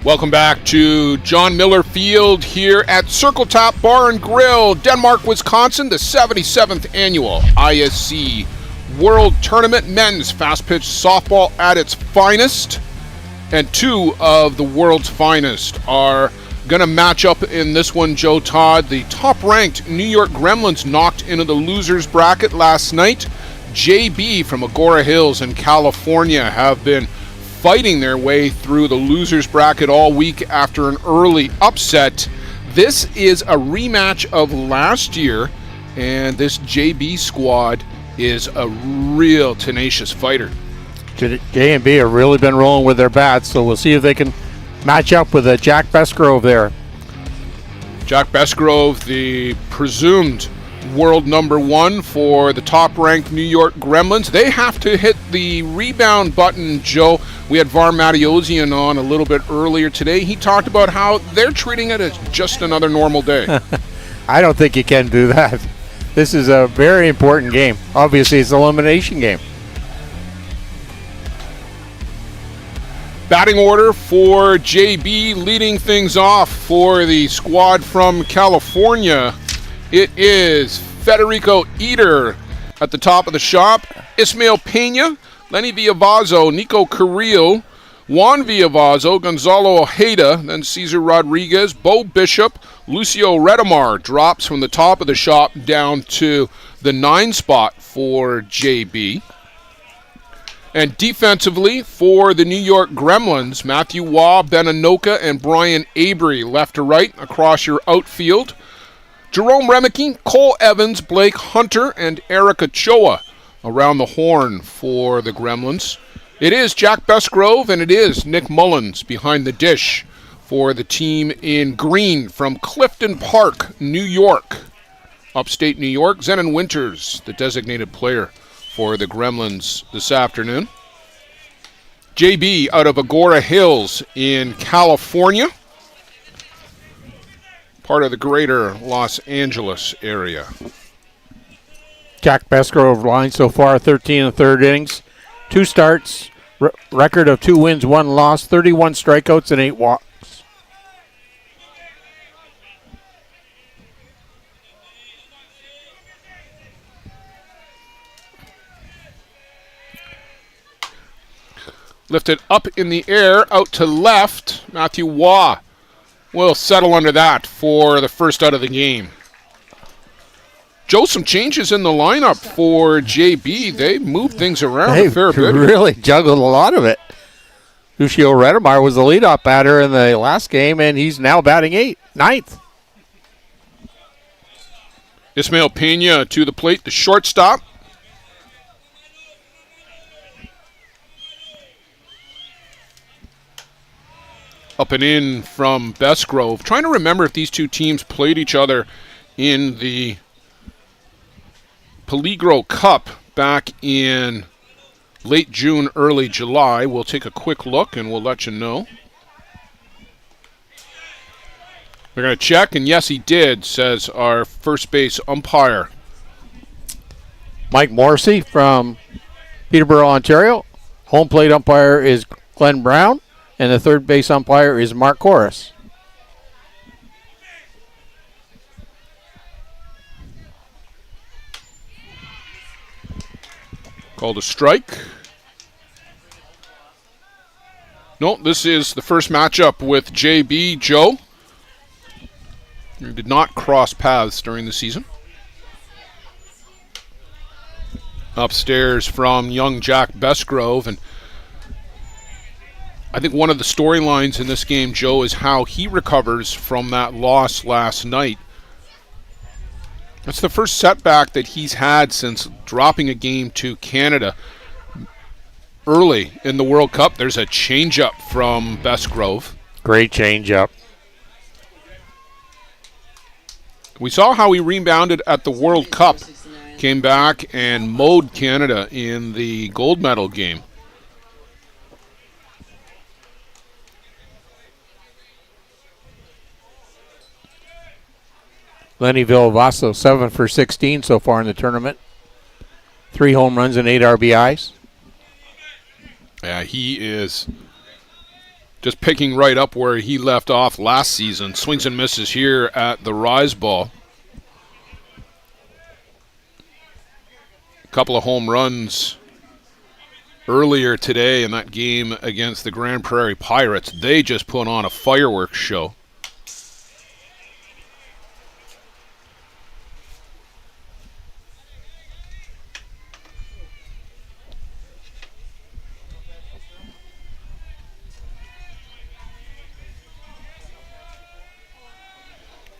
Welcome back to John Miller Field here at Circle Top Bar and Grill, Denmark, Wisconsin, the 77th annual ISC World Tournament. Men's fast pitch softball at its finest. And two of the world's finest are going to match up in this one, Joe Todd. The top-ranked New York Gremlins knocked into the losers bracket last night. JB from Agora Hills in California have been fighting their way through the losers bracket all week after an early upset. This is a rematch of last year, and this JB squad is a real tenacious fighter. J and B have really been rolling with their bats, so we'll see if they can match up with Jack Besgrove there. Jack Besgrove, the presumed world number one for the top-ranked New York Gremlins. They have to hit the rebound button, Joe. We had Var Matiosian on a little bit earlier today. He talked about how they're treating it as just another normal day. I don't think you can do that. This is a very important game. Obviously, it's an elimination game. Batting order for JB, leading things off for the squad from California. It is Federico Eder at the top of the shop, Ismael Pena, Lenny Villavazo, Nico Carrillo, Juan Villavazo, Gonzalo Ojeda, then Cesar Rodriguez, Bo Bishop, Lucio Redomar drops from the top of the shop down to the 9 spot for JB. And defensively for the New York Gremlins, Matthew Waugh, Ben Anoka, and Brian Avery left to right across your outfield. Jerome Remicky, Cole Evans, Blake Hunter, and Eric Ochoa around the horn for the Gremlins. It is Jack Besgrove and it is Nick Mullins behind the dish for the team in green from Clifton Park, New York. Upstate New York, Zenon Winters, the designated player for the Gremlins this afternoon. JB out of Agora Hills in California, part of the greater Los Angeles area. Jack Besgrove line so far, 13 and third innings, 2 starts, record of 2 wins, 1 loss, 31 strikeouts, and 8 walks. Lifted up in the air, out to left. Matthew Waugh will settle under that for the first out of the game. Joe, some changes in the lineup for JB. They moved things around a fair bit. They really juggled a lot of it. Lucio Redomar was the leadoff batter in the last game, and he's now batting ninth. Ismael Pena to the plate, the shortstop. Up and in from Besgrove. Trying to remember if these two teams played each other in the Peligro Cup back in late June, early July. We'll take a quick look and we'll let you know. We're going to check, and yes, he did, says our first base umpire. Mike Morrissey from Peterborough, Ontario. Home plate umpire is Glenn Brown. And the third base umpire is Mark Corris. Called a strike. No, this is the first matchup with JB. Joe, who did not cross paths during the season. Upstairs from young Jack Besgrove, and I think one of the storylines in this game, Joe, is how he recovers from that loss last night. That's the first setback that he's had since dropping a game to Canada early in the World Cup. There's a changeup from Besgrove. Great changeup. We saw how he rebounded at the World Cup. Came back and mowed Canada in the gold medal game. Lenny Villavazo, 7 for 16 so far in the tournament. 3 home runs and 8 RBIs. Yeah, he is just picking right up where he left off last season. Swings and misses here at the Rise Ball. A couple of home runs earlier today in that game against the Grand Prairie Pirates. They just put on a fireworks show.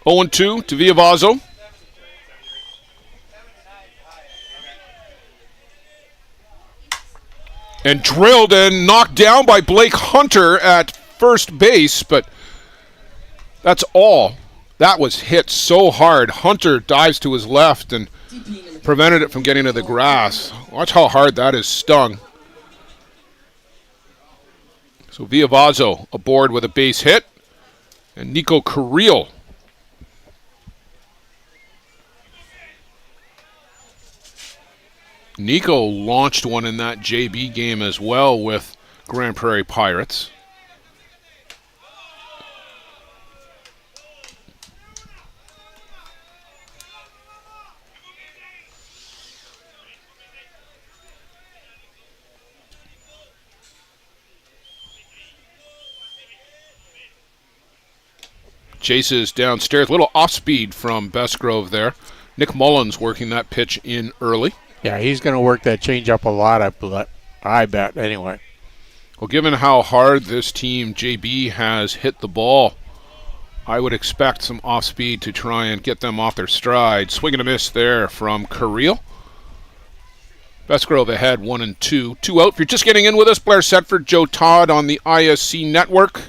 Oh, 0-2 to Villavazo. And drilled and knocked down by Blake Hunter at first base, but that's all. That was hit so hard. Hunter dives to his left and prevented it from getting to the grass. Watch how hard that is stung. So Villavazo aboard with a base hit. And Nico Carrillo Nico launched one in that JB game as well with Grand Prairie Pirates. Chases downstairs. A little off speed from Bestgrove there. Nick Mullins working that pitch in early. Yeah, he's going to work that changeup a lot, I bet, anyway. Well, given how hard this team, JB, has hit the ball, I would expect some off speed to try and get them off their stride. Swing and a miss there from Carrillo. Bestgrove ahead 1-2. 2 out. If you're just getting in with us, Blair Setford, Joe Todd on the ISC network.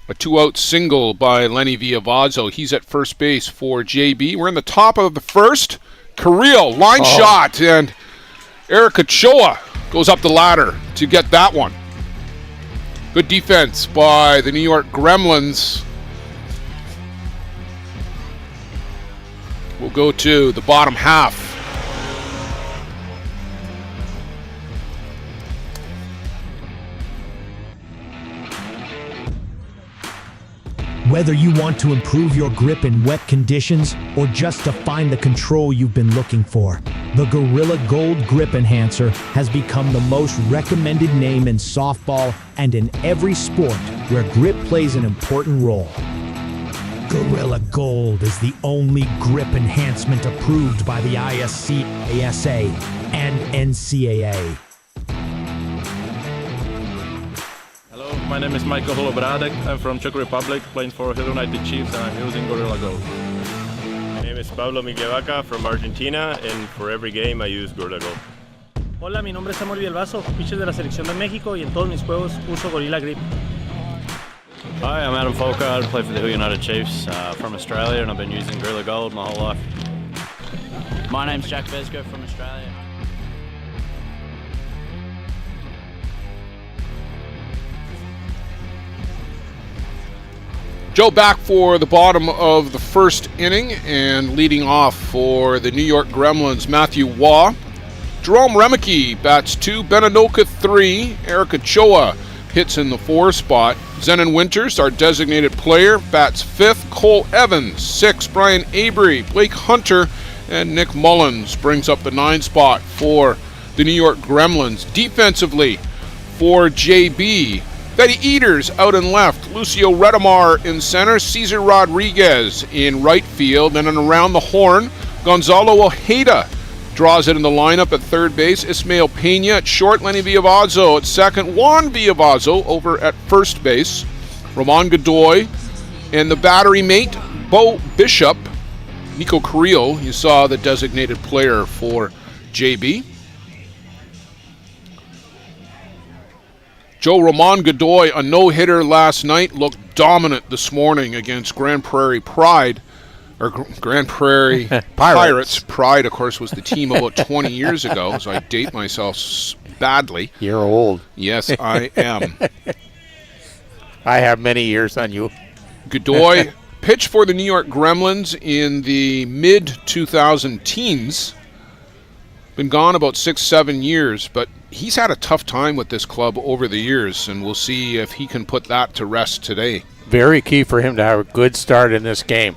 A 2-out single by Lenny Villavazo. He's at first base for JB. We're in the top of the first. Carrillo, line shot, and Eric Ochoa goes up the ladder to get that one. Good defense by the New York Gremlins. We'll go to the bottom half. Whether you want to improve your grip in wet conditions or just to find the control you've been looking for, the Gorilla Gold Grip Enhancer has become the most recommended name in softball and in every sport where grip plays an important role. Gorilla Gold is the only grip enhancement approved by the ISC, ASA, and NCAA. My name is Michael Holobradek. I'm from Czech Republic, playing for Hill United Chiefs, and I'm using Gorilla Gold. My name is Pablo Miguelvaca from Argentina, and for every game I use Gorilla Gold. Hola, mi nombre es Samuel Villalbazo, pitcher de la Selección de México, y en todos mis juegos uso Gorilla Grip. Hi, I'm Adam Folkard, I play for the Hill United Chiefs from Australia, and I've been using Gorilla Gold my whole life. My name's Jack Vesco from Australia. Joe back for the bottom of the first inning, and leading off for the New York Gremlins, Matthew Waugh. Jerome Remeke bats 2, Benanoka 3, Eric Ochoa hits in the 4 spot. Zenon Winters, our designated player, bats 5th. Cole Evans 6, Brian Avery, Blake Hunter, and Nick Mullins brings up the 9 spot for the New York Gremlins. Defensively for JB, Betty Eaters out in left, Lucio Retamar in center, Cesar Rodriguez in right field, and then around the horn, Gonzalo Ojeda draws it in the lineup at third base, Ismael Pena at short, Lenny Villavazo at second, Juan Villavazo over at first base, Ramon Godoy, and the battery mate, Bo Bishop, Nico Carrillo, you saw the designated player for JB. Joe Ramon Godoy, a no-hitter last night, looked dominant this morning against Grand Prairie Pride, or Grand Prairie Pirates. Pride, of course, was the team about 20 years ago, so I date myself badly. You're old. Yes, I am. I have many years on you. Godoy pitched for the New York Gremlins in the mid-2000 teens. Been gone about 6-7 years, but he's had a tough time with this club over the years, and we'll see if he can put that to rest today. Very key for him to have a good start in this game.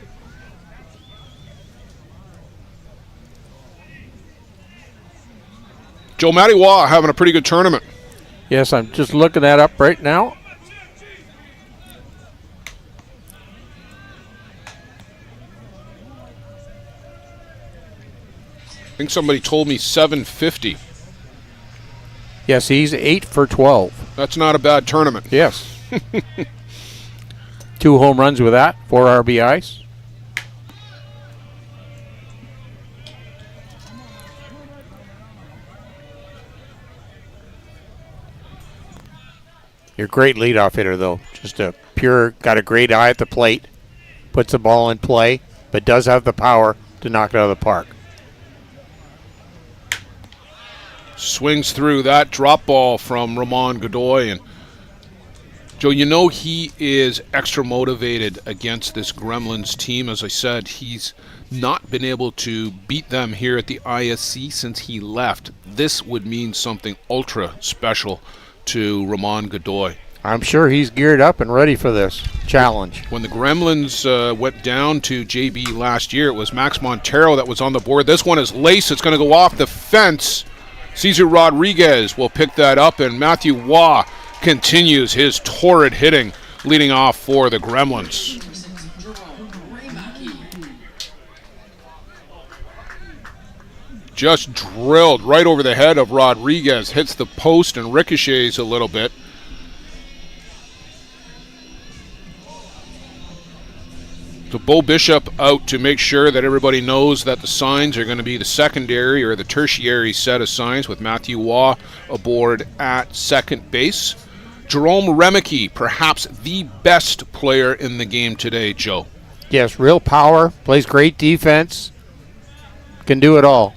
Joe Matiwa having a pretty good tournament. Yes, I'm just looking that up right now. I think somebody told me 750. Yes, he's 8 for 12. That's not a bad tournament. Yes. 2 home runs with that, 4 RBIs. You're a great leadoff hitter, though. Just a pure, got a great eye at the plate, puts the ball in play, but does have the power to knock it out of the park. Swings through that drop ball from Ramon Godoy. And Joe, you know he is extra motivated against this Gremlins team. As I said, he's not been able to beat them here at the ISC since he left. This would mean something ultra special to Ramon Godoy. I'm sure he's geared up and ready for this challenge. When the Gremlins went down to JB last year, it was Max Montero that was on the board. This one is laced. It's going to go off the fence. Cesar Rodriguez will pick that up, and Matthew Waugh continues his torrid hitting, leading off for the Gremlins. Just drilled right over the head of Rodriguez, hits the post and ricochets a little bit. So Bo Bishop out to make sure that everybody knows that the signs are going to be the secondary or the tertiary set of signs, with Matthew Waugh aboard at second base. Jerome Remeke, perhaps the best player in the game today, Joe. Yes, real power, plays great defense, can do it all.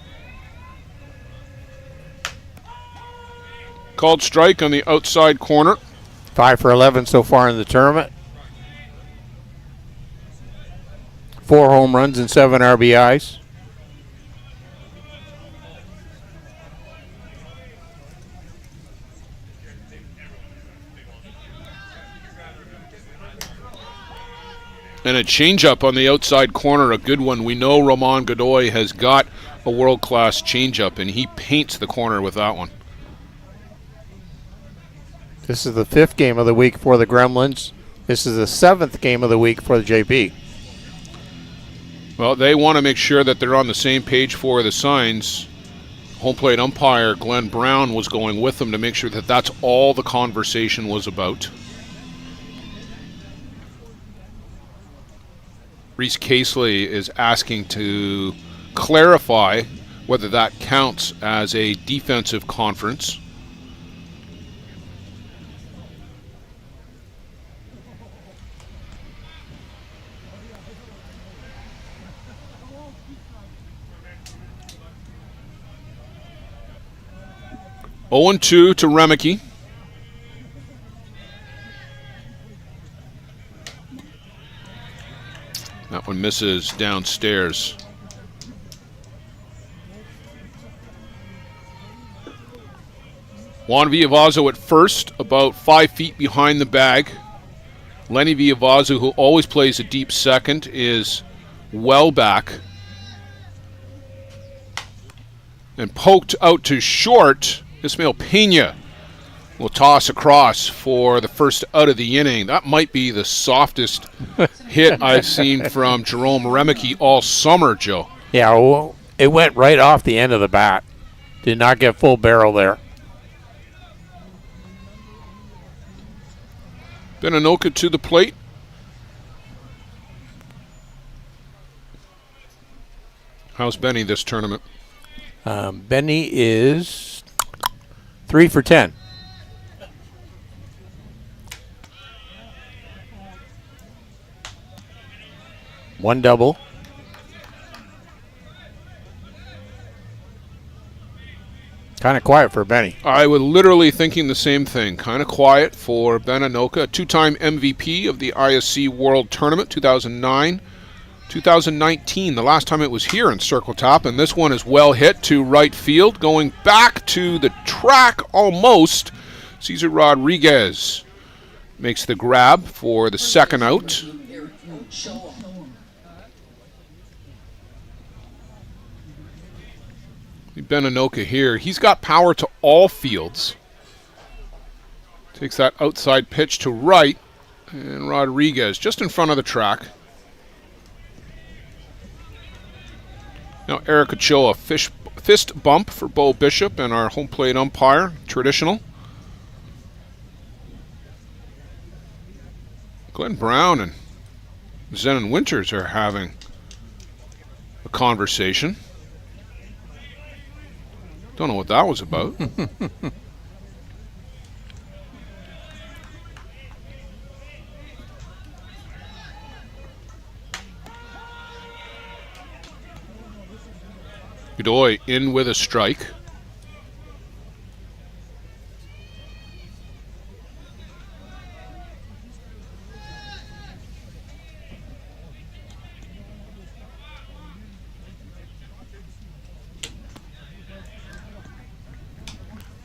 Called strike on the outside corner. 5 for 11 so far in the tournament. 4 home runs and 7 RBIs. And a changeup on the outside corner, a good one. We know Ramon Godoy has got a world-class changeup, and he paints the corner with that one. This is the 5th game of the week for the Gremlins. This is the 7th game of the week for the JP. Well, they want to make sure that they're on the same page for the signs. Home plate umpire Glenn Brown was going with them to make sure that that's all the conversation was about. Reese Casely is asking to clarify whether that counts as a defensive conference. Oh, 0-2 to Remeke. That one misses downstairs. Juan Villavazo at first, about 5 feet behind the bag. Lenny Villavazo, who always plays a deep second, is well back. And poked out to short. Ismael Pena will toss across for the first out of the inning. That might be the softest hit I've seen from Jerome Remeke all summer, Joe. Yeah, well, it went right off the end of the bat. Did not get full barrel there. Beninoka to the plate. How's Benny this tournament? Benny is 3 for 10. One double. Kind of quiet for Benny. I was literally thinking the same thing. Kind of quiet for Beninoka, a 2-time MVP of the ISC World Tournament, 2009, 2019, the last time it was here in Circle Top, and this one is well hit to right field, going back to the track almost. Cesar Rodriguez makes the grab for the second out. Beninoka here, he's got power to all fields. Takes that outside pitch to right, and Rodriguez just in front of the track. Now Eric Ochoa, fist bump for Bo Bishop and our home plate umpire, traditional. Glenn Brown and Zenon Winters are having a conversation. Don't know what that was about. Godoy in with a strike.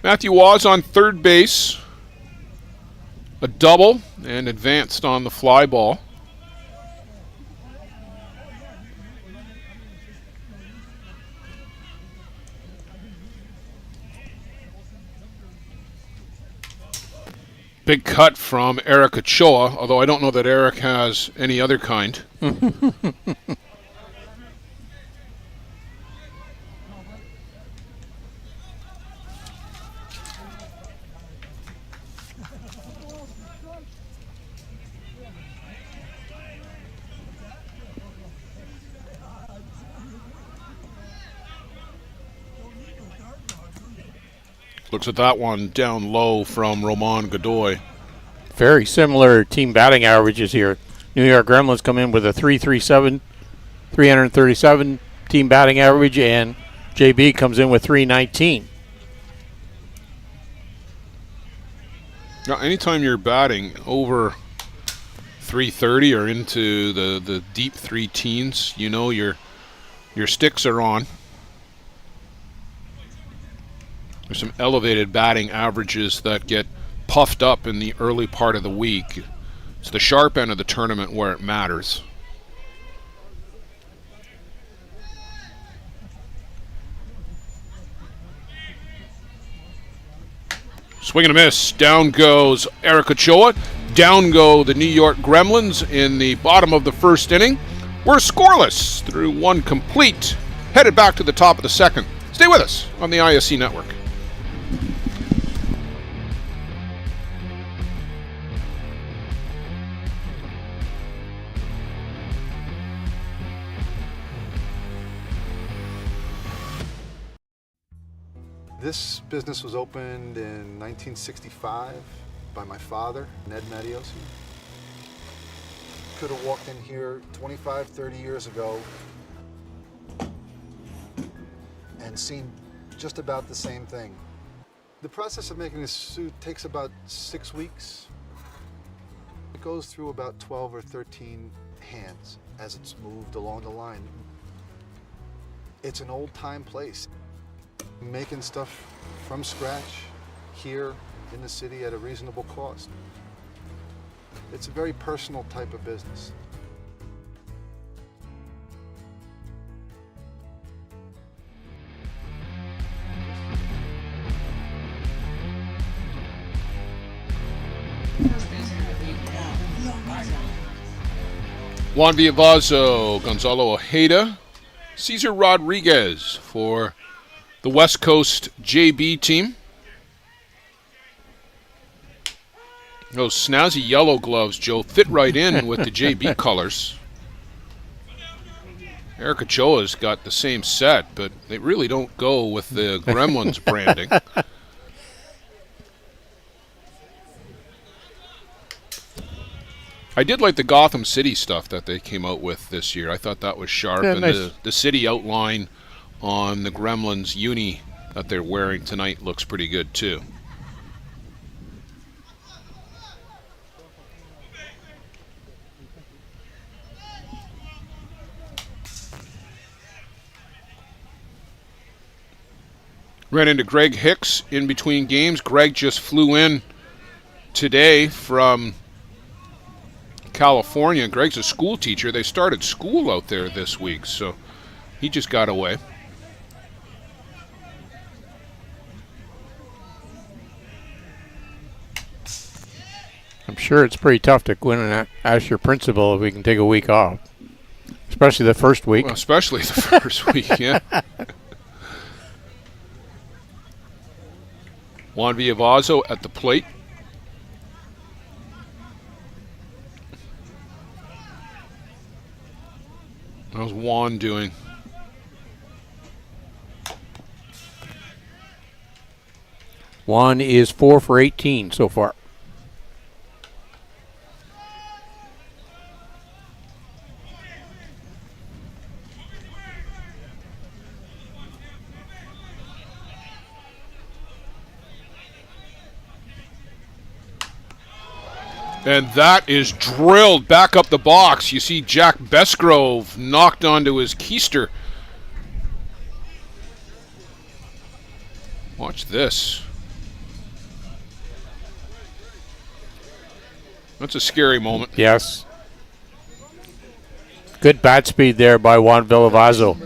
Matthew Waz on third base. A double and advanced on the fly ball. Big cut from Eric Ochoa, although I don't know that Eric has any other kind. Looks at that one down low from Roman Godoy. Very similar team batting averages here. New York Gremlins come in with a 337 team batting average, and JB comes in with 319. Now, anytime you're batting over 330 or into the deep three teens, you know your sticks are on. There's some elevated batting averages that get puffed up in the early part of the week. It's the sharp end of the tournament where it matters. Swing and a miss. Down goes Eric Ochoa. Down go the New York Gremlins in the bottom of the first inning. We're scoreless through one complete. Headed back to the top of the second. Stay with us on the ISC Network. This business was opened in 1965 by my father, Ned Mattiosi. Could have walked in here 25, 30 years ago and seen just about the same thing. The process of making this suit takes about 6 weeks. It goes through about 12 or 13 hands as it's moved along the line. It's an old-time place. Making stuff from scratch here in the city at a reasonable cost. It's a very personal type of business. Juan Villavazo, Gonzalo Ojeda, Cesar Rodriguez for the West Coast JB team. Those snazzy yellow gloves, Joe, fit right in with the JB colors. Eric Ochoa's got the same set, but they really don't go with the Gremlins branding. I did like the Gotham City stuff that they came out with this year. I thought that was sharp. Yeah, and nice. the city outline on the Gremlins uni that they're wearing tonight looks pretty good too. Ran into Greg Hicks in between games. Greg just flew in today from California. Greg's a school teacher. They started school out there this week, so he just got away. I'm sure it's pretty tough to go in and ask your principal if we can take a week off, especially the first week. Well, especially the first week, yeah. Juan Villavazo at the plate. How's Juan doing? Juan is 4 for 18 so far. And that is drilled back up the box. You see Jack Besgrove knocked onto his keister. Watch this. That's a scary moment. Yes. Good bat speed there by Juan Villavazo.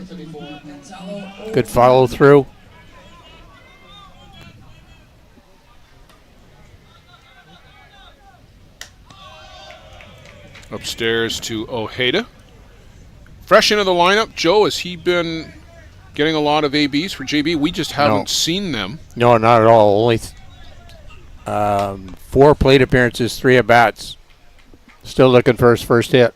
Good follow through. Upstairs to Ojeda. Fresh into the lineup. Joe, has he been getting a lot of ABs for JB? We just haven't seen them. No, not at all. Only 4 plate appearances, 3 at-bats. Still looking for his first hit.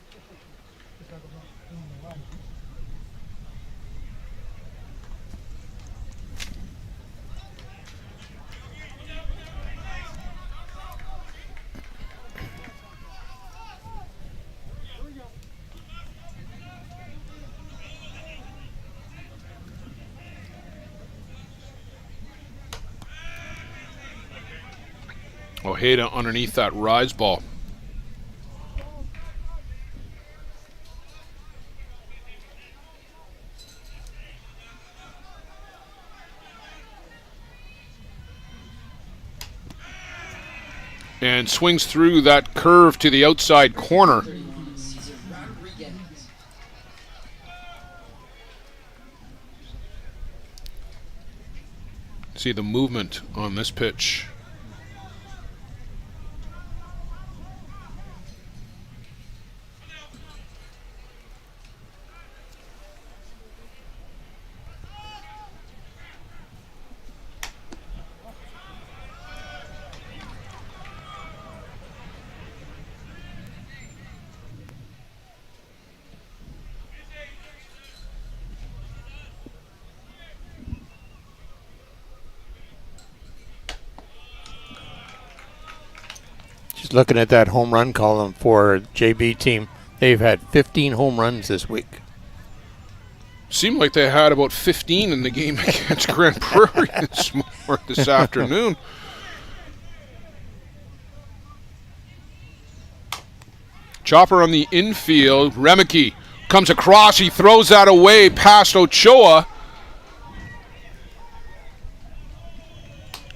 Ojeda underneath that rise ball. And swings through that curve to the outside corner. See the movement on this pitch. Just looking at that home run column for JB team, they've had 15 home runs this week. Seemed like they had about 15 in the game against Grand Prairie this afternoon. Chopper on the infield. Remeke comes across. He throws that away past Ochoa.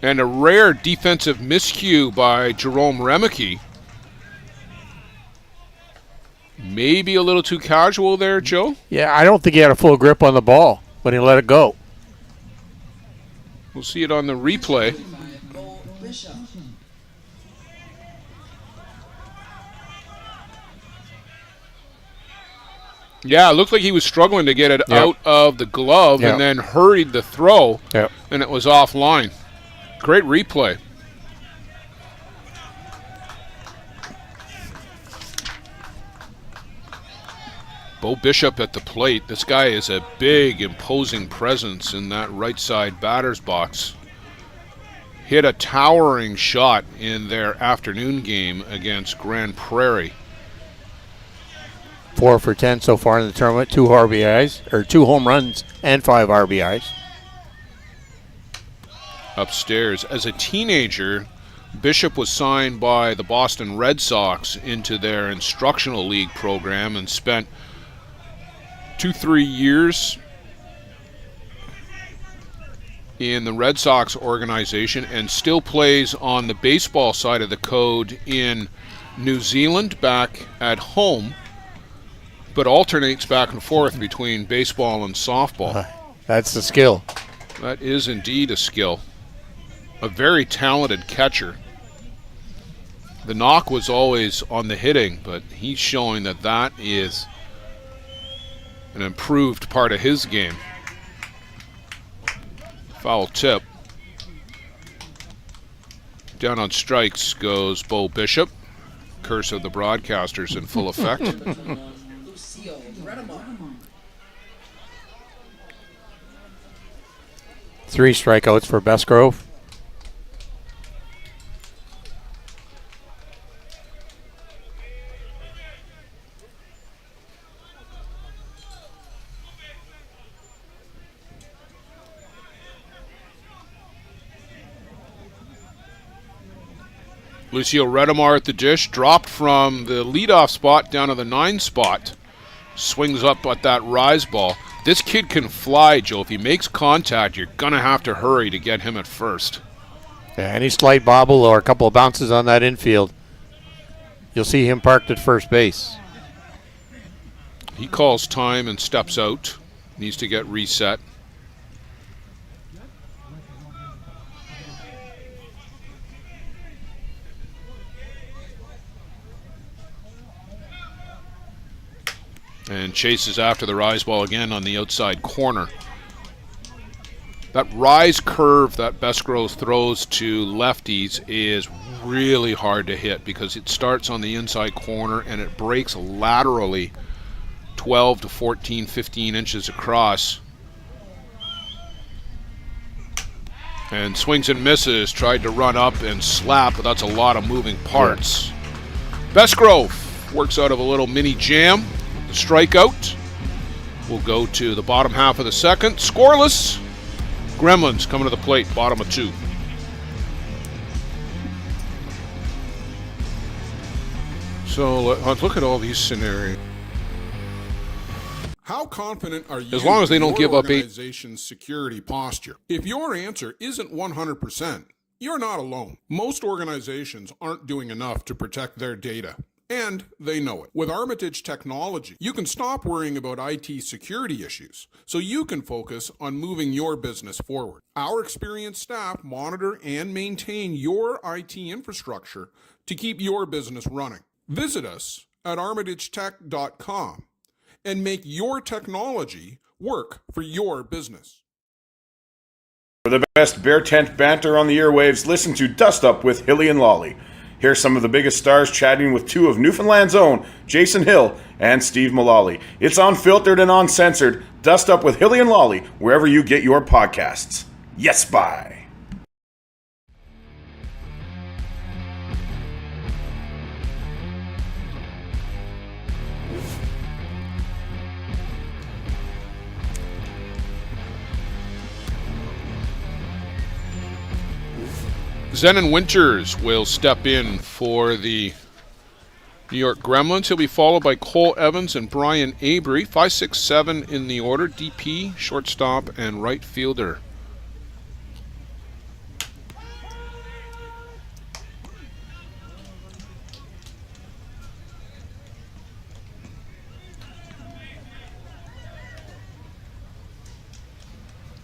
And a rare defensive miscue by Jerome Remeke. Maybe a little too casual there, Joe? Yeah, I don't think he had a full grip on the ball when he let it go. We'll see it on the replay. Yeah, it looked like he was struggling to get it out of the glove and then hurried the throw, and it was offline. Great replay. Bo Bishop at the plate. This guy is a big, imposing presence in that right side batter's box. Hit a towering shot in their afternoon game against Grand Prairie. 4 for 10 so far in the tournament, 2 RBIs, or 2 home runs and 5 RBIs. Upstairs. As a teenager, Bishop was signed by the Boston Red Sox into their instructional league program and spent 2-3 years in the Red Sox organization and still plays on the baseball side of the code in New Zealand back at home, but alternates back and forth between baseball and softball. That's the skill. That is indeed a skill. A very talented catcher. The knock was always on the hitting, but he's showing that that is an improved part of his game. Foul tip. Down on strikes goes Bo Bishop. Curse of the broadcasters in full effect. 3 strikeouts for Bestgrove. Lucio Redemar at the dish, dropped from the leadoff spot down to the 9 spot. Swings up at that rise ball. This kid can fly, Joe. If he makes contact, you're going to have to hurry to get him at first. Yeah, any slight bobble or a couple of bounces on that infield, you'll see him parked at first base. He calls time and steps out. Needs to get reset. And chases after the rise ball again on the outside corner. That rise curve that Bestgrove throws to lefties is really hard to hit because it starts on the inside corner and it breaks laterally 12 to 14, 15 inches across. And swings and misses, tried to run up and slap, but that's a lot of moving parts. Bestgrove works out of a little mini jam. The strikeout will go to the bottom half of the second. Scoreless. Gremlins coming to the plate, bottom of 2. So let's look at all these scenarios. How confident are you as long as they don't in your give up organization's security posture? If your answer isn't 100%, you're not alone. Most organizations aren't doing enough to protect their data. And they know it. With Armitage technology, you can stop worrying about IT security issues so you can focus on moving your business forward. Our experienced staff monitor and maintain your IT infrastructure to keep your business running. Visit us at armitagetech.com and make your technology work for your business. For the best bear tent banter on the airwaves, listen to Dust Up with Hilly and Lolly. Here's some of the biggest stars chatting with 2 of Newfoundland's own, Jason Hill and Steve Mullally. It's unfiltered and uncensored. Dust Up with Hilly and Lolly, wherever you get your podcasts. Yes, bye. Zenon Winters will step in for the New York Gremlins. He'll be followed by Cole Evans and Brian Avery. 5, 6, 7 in the order. DP, shortstop, and right fielder.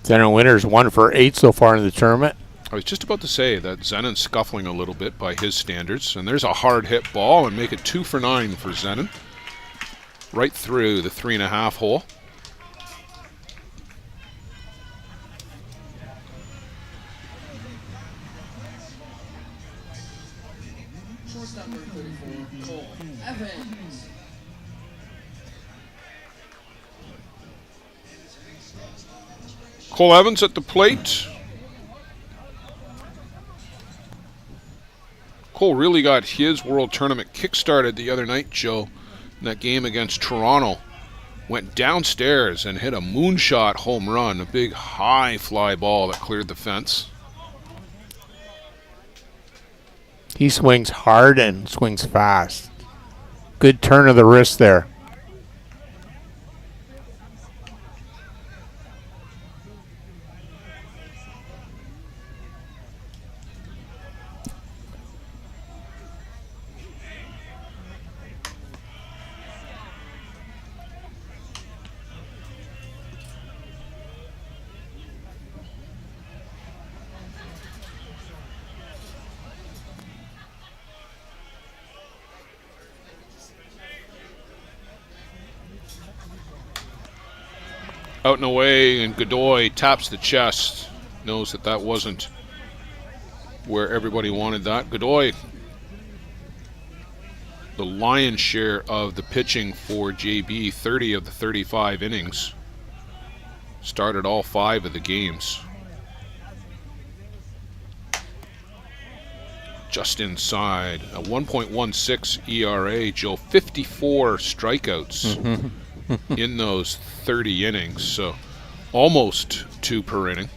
Zenon Winters 1 for 8 so far in the tournament. I was just about to say that Zenon's scuffling a little bit by his standards, and there's a hard hit ball and make it 2 for 9 for Zenon. Right through the 3.5 hole. Shortstop number 34, Cole Evans. Cole Evans at the plate. Cole really got his World Tournament kick-started the other night, Joe, in that game against Toronto. Went downstairs and hit a moonshot home run, a big high fly ball that cleared the fence. He swings hard and swings fast. Good turn of the wrist there. Out and away, and Godoy taps the chest. Knows that that wasn't where everybody wanted that. Godoy, the lion's share of the pitching for JB, 30 of the 35 innings. Started all 5 of the games. Just inside. A 1.16 ERA, Joe. 54 strikeouts in those 30 innings. So almost 2 per inning.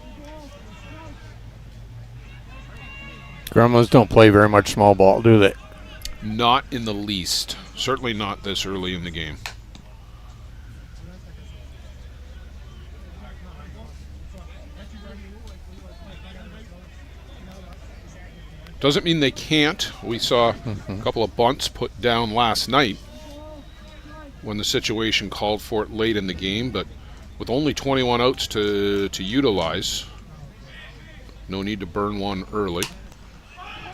Gremlins don't play very much small ball, do they? Not in the least. Certainly not this early in the game. Doesn't mean they can't. We saw a couple of bunts put down last night when the situation called for it late in the game, but with only 21 outs to utilize, no need to burn one early.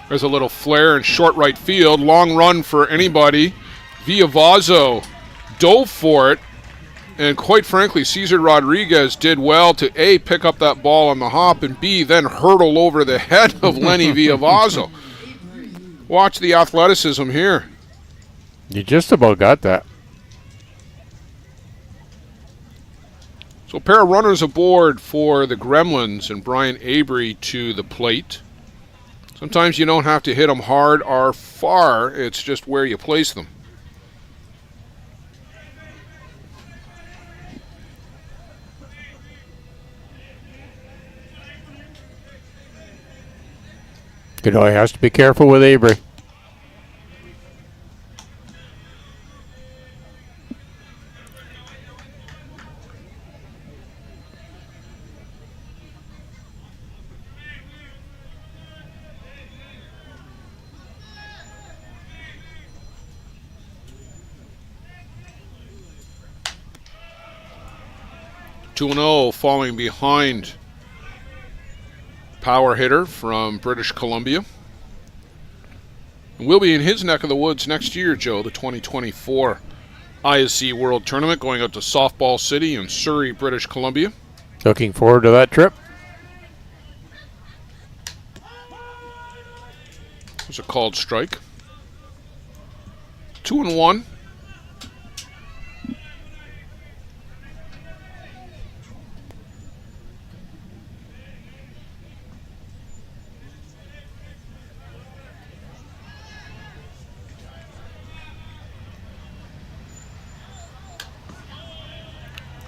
There's a little flare in short right field. Long run for anybody. Villavazo dove for it. And quite frankly, Cesar Rodriguez did well to A, pick up that ball on the hop, and B, then hurtle over the head of Lenny Villavazo. Watch the athleticism here. You just about got that. So a pair of runners aboard for the Gremlins, and Brian Avery to the plate. Sometimes you don't have to hit them hard or far, it's just where you place them. Godoy has to be careful with Avery. Two 2-0 falling behind power hitter from British Columbia. And we'll be in his neck of the woods next year, Joe, the 2024 ISC World Tournament, going out to Softball City in Surrey, British Columbia. Looking forward to that trip. It's a called strike. 2-1.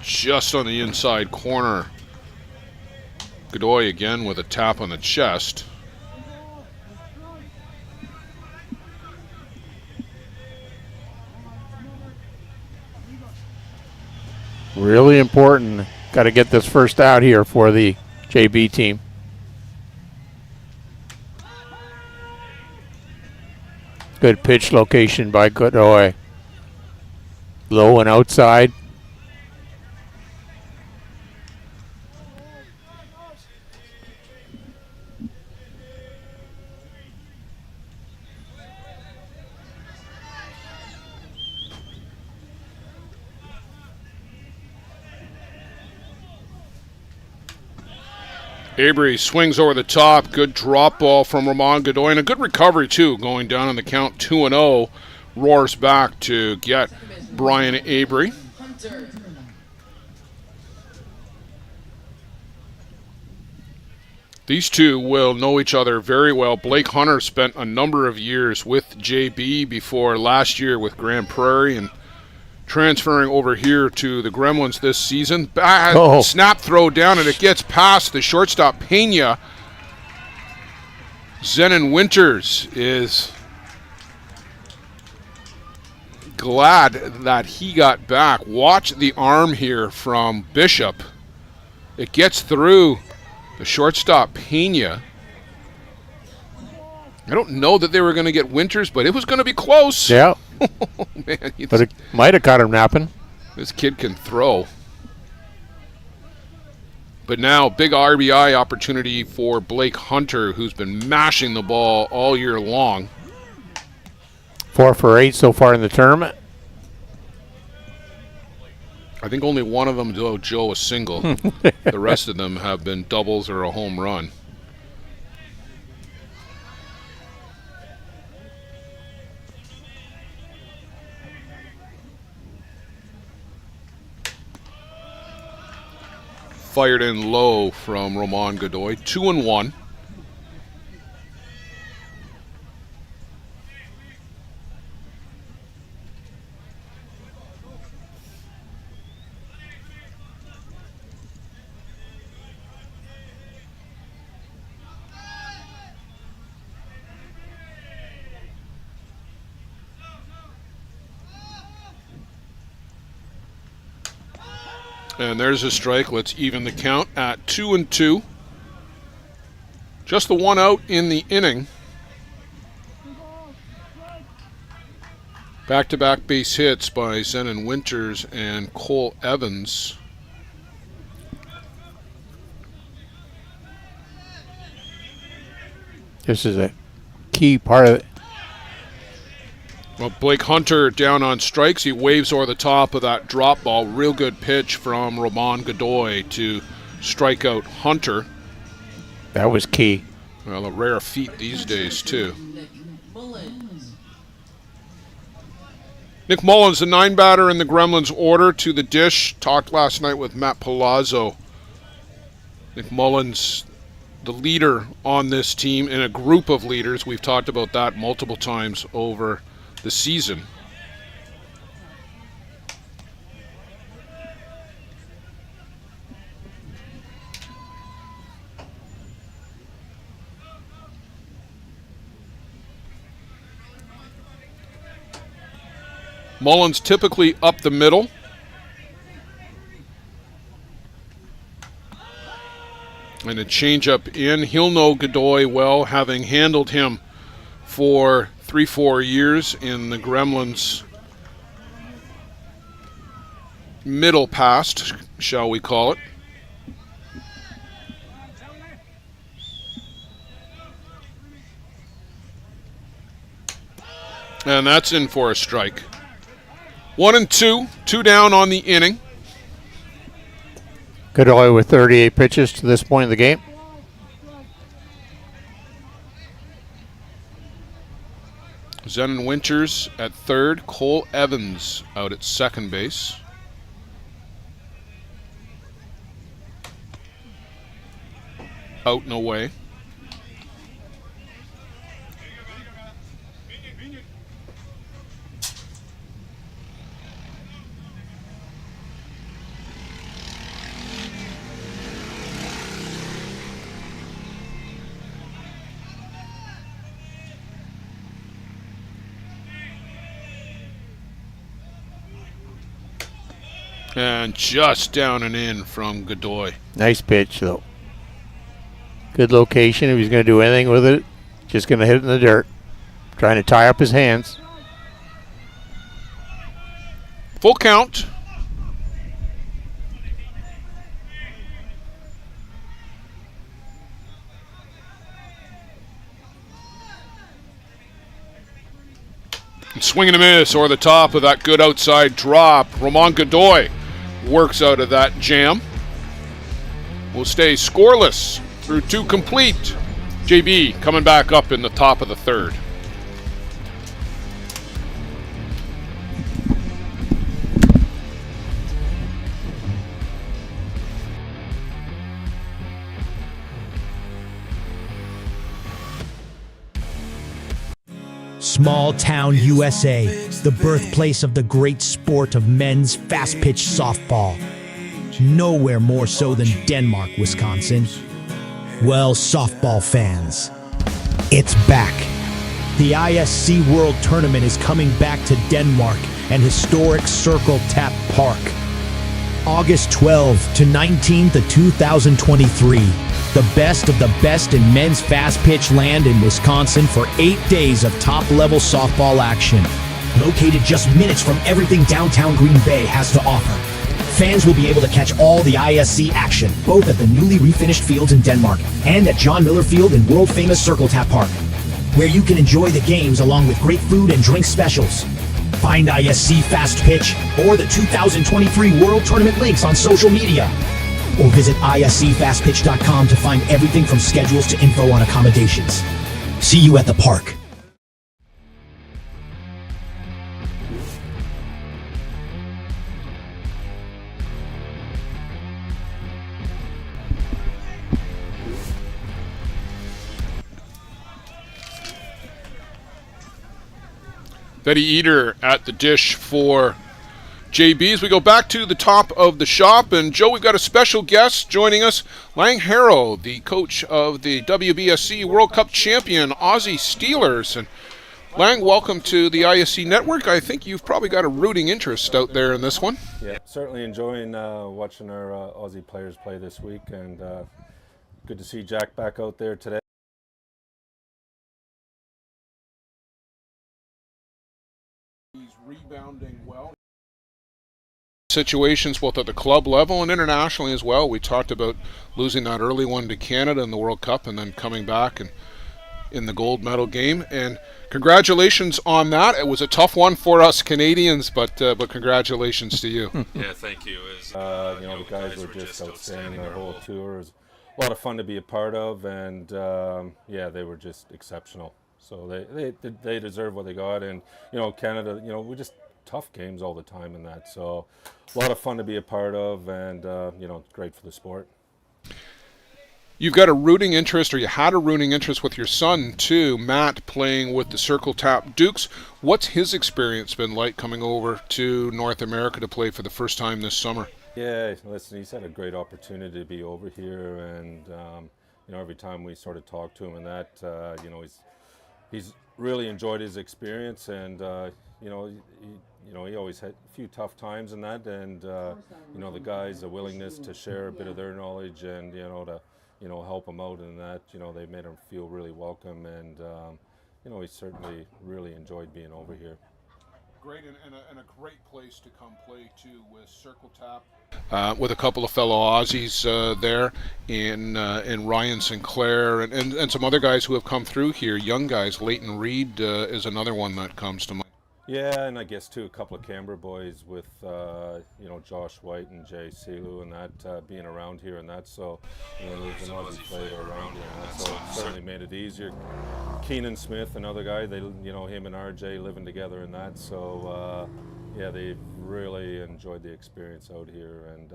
Just on the inside corner. Godoy again with a tap on the chest. Really important. Got to get this first out here for the JB team. Good pitch location by Godoy. Low and outside. Avery swings over the top. Good drop ball from Ramon Godoy. And a good recovery, too, going down on the count 2-0. Roars back to get Brian Avery. These two will know each other very well. Blake Hunter spent a number of years with JB before last year with Grand Prairie and transferring over here to the Gremlins this season. Snap throw down, and it gets past the shortstop, Pena. Zenon Winters is glad that he got back. Watch the arm here from Bishop. It gets through the shortstop, Pena. I don't know that they were going to get Winters, but it was going to be close. Yeah. Man, but it might have caught him napping. This kid can throw. But now, big RBI opportunity for Blake Hunter, who's been mashing the ball all year long. 4 for 8 so far in the tournament. I think only one of them, though, Joe, a single. The rest of them have been doubles or a home run. Fired in low from Roman Godoy. 2-1. And there's a strike. Let's even the count at 2-2. Just the one out in the inning. Back-to-back base hits by Zenon Winters and Cole Evans. This is a key part of it. Well, Blake Hunter down on strikes. He waves over the top of that drop ball. Real good pitch from Roman Godoy to strike out Hunter. That was key. Well, a rare feat these days, too. Nick Mullins, the 9-batter in the Gremlins order, to the dish. Talked last night with Matt Palazzo. Nick Mullins, the leader on this team, and a group of leaders. We've talked about that multiple times over the season. Mullins typically up the middle. And a changeup in. He'll know Godoy well, having handled him for 3-4 years in the Gremlins' middle past, shall we call it. And that's in for a strike. 1-2, 2 down on the inning. Godoy with 38 pitches to this point in the game. Zenon Winters at third. Cole Evans out at second base. Out and away. And just down and in from Godoy. Nice pitch, though. Good location. If he's going to do anything with it, just going to hit it in the dirt. Trying to tie up his hands. Full count. And swing and a miss, or the top of that good outside drop. Roman Godoy works out of that jam. Will stay scoreless through 2 complete. JB coming back up in the top of the third. Small town USA, the birthplace of the great sport of men's fast-pitch softball. Nowhere more so than Denmark, Wisconsin. Well, softball fans, it's back. The ISC World Tournament is coming back to Denmark and historic Circle Tap Park. August 12th to 19th of 2023. The best of the best in men's fast-pitch land in Wisconsin for 8 days of top-level softball action. Located just minutes from everything downtown Green Bay has to offer. Fans will be able to catch all the ISC action, both at the newly refinished fields in Denmark and at John Miller Field in world-famous Circle Tap Park, where you can enjoy the games along with great food and drink specials. Find ISC Fast Pitch or the 2023 World Tournament links on social media. Or visit iscfastpitch.com to find everything from schedules to info on accommodations. See you at the park. Betty Eater at the dish for JB's. We go back to the top of the shop, and Joe, we've got a special guest joining us, Lang Harrow, the coach of the WBSC World Cup champion Aussie Steelers. And Lang, welcome to the ISC Network. I think you've probably got a rooting interest out there in this one. Yeah, certainly enjoying watching our Aussie players play this week, and good to see Jack back out there today. He's rebounding well. Situations both at the club level and internationally as well. We talked about losing that early one to Canada in the World Cup and then coming back and in the gold medal game. And congratulations on that. It was a tough one for us Canadians, but congratulations to you. Yeah, thank you. The guys were just outstanding. Our whole tour was a lot of fun to be a part of, and they were just exceptional. So they deserve what they got, and Canada, we just tough games all the time in that. So a lot of fun to be a part of, and great for the sport. You've got a rooting interest, or you had a rooting interest with your son too, Matt, playing with the Circle Tap Dukes. What's his experience been like coming over to North America to play for the first time this summer? Yeah, listen, he's had a great opportunity to be over here, and every time we sort of talk to him and that, he's really enjoyed his experience, and he always had a few tough times in that, and the guys, a willingness to share a bit of their knowledge and to help him out in that. They made him feel really welcome, and he certainly really enjoyed being over here. Great, and a great place to come play too with Circle Tap. With a couple of fellow Aussies there in Ryan Sinclair and some other guys who have come through here, young guys. Leighton Reed is another one that comes to mind. Yeah, and I guess too a couple of Canberra boys with Josh White and Jay Silu and that being around here and that. So there's an Aussie player around here, and that, so it certainly made it easier. Keenan Smith, another guy, they him and RJ living together and that. So they've really enjoyed the experience out here, and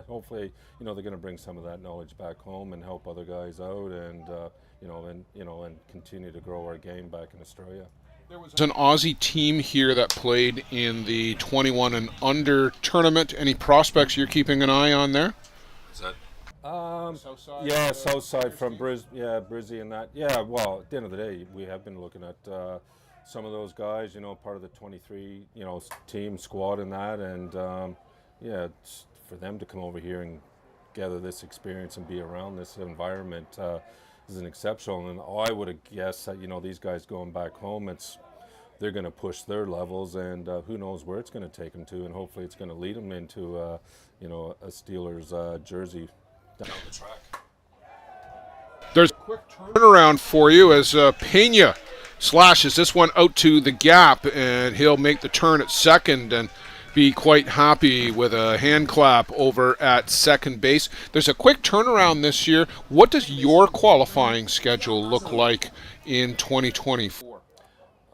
hopefully they're going to bring some of that knowledge back home and help other guys out, and and continue to grow our game back in Australia. There was an Aussie team here that played in the 21 and under tournament. Any prospects you're keeping an eye on there? Is that Southside? Southside from Brizzy and that. Yeah, well, at the end of the day, we have been looking at some of those guys, part of the 23, team squad and that, and it's for them to come over here and gather this experience and be around this environment is an exceptional. And I would have guessed that these guys going back home, they're going to push their levels, and who knows where it's going to take them to, and hopefully it's going to lead them into a Steelers jersey down the track. There's a quick turnaround for you as Pena slashes this one out to the gap, and he'll make the turn at second and be quite happy with a hand clap over at second base. There's a quick turnaround this year. What does your qualifying schedule look like in 2024?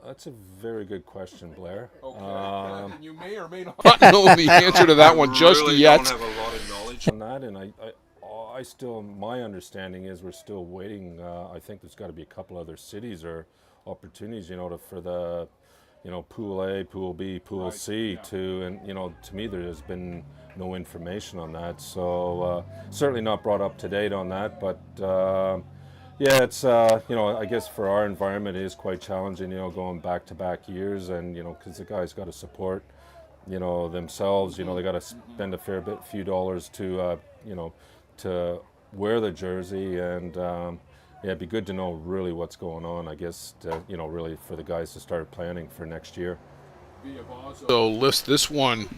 That's a very good question, Blair. Okay. You may or may not know the answer to that one just yet. I don't have a lot of knowledge on that, and I still, my understanding is we're still waiting. I think there's got to be a couple other cities or opportunities, for the Pool A, Pool B, Pool C to, and to me there has been no information on that, so certainly not brought up to date on that, but it's I guess for our environment it is quite challenging, going back-to-back years, and because the guys got to support themselves, they got to spend a few dollars to to wear the jersey, and it'd be good to know really what's going on, I guess, really for the guys to start planning for next year. So list this one,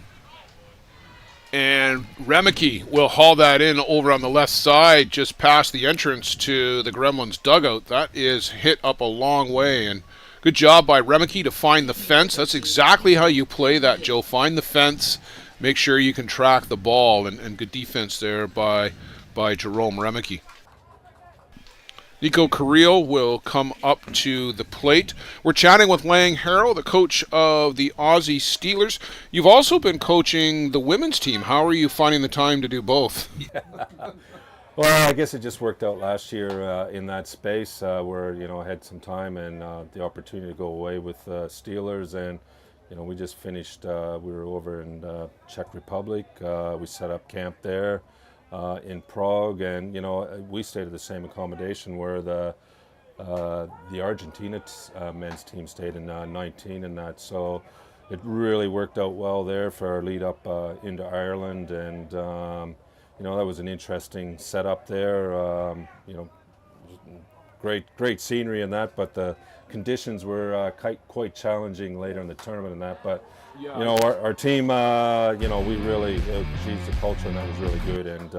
and Remeke will haul that in over on the left side, just past the entrance to the Gremlins dugout. That is hit up a long way, and Good job by Remeke to find the fence. That's exactly how you play that, Joe. Find the fence, make sure you can track the ball, and good defense there by Jerome Remeke. Nico Carrillo will come up to the plate. We're chatting with Lang Harrow, the coach of the Aussie Steelers. You've also been coaching the women's team. How are you finding the time to do both? Well, I guess it just worked out last year in that space where, I had some time and the opportunity to go away with Steelers. And, we just finished, we were over in Czech Republic. We set up camp there. In Prague, and we stayed at the same accommodation where the Argentina men's team stayed in 19 and that, so it really worked out well there for our lead up into Ireland, and that was an interesting setup there. Great scenery and that, but the conditions were quite challenging later in the tournament and that, but. Our team, we really, the culture and that was really good, and,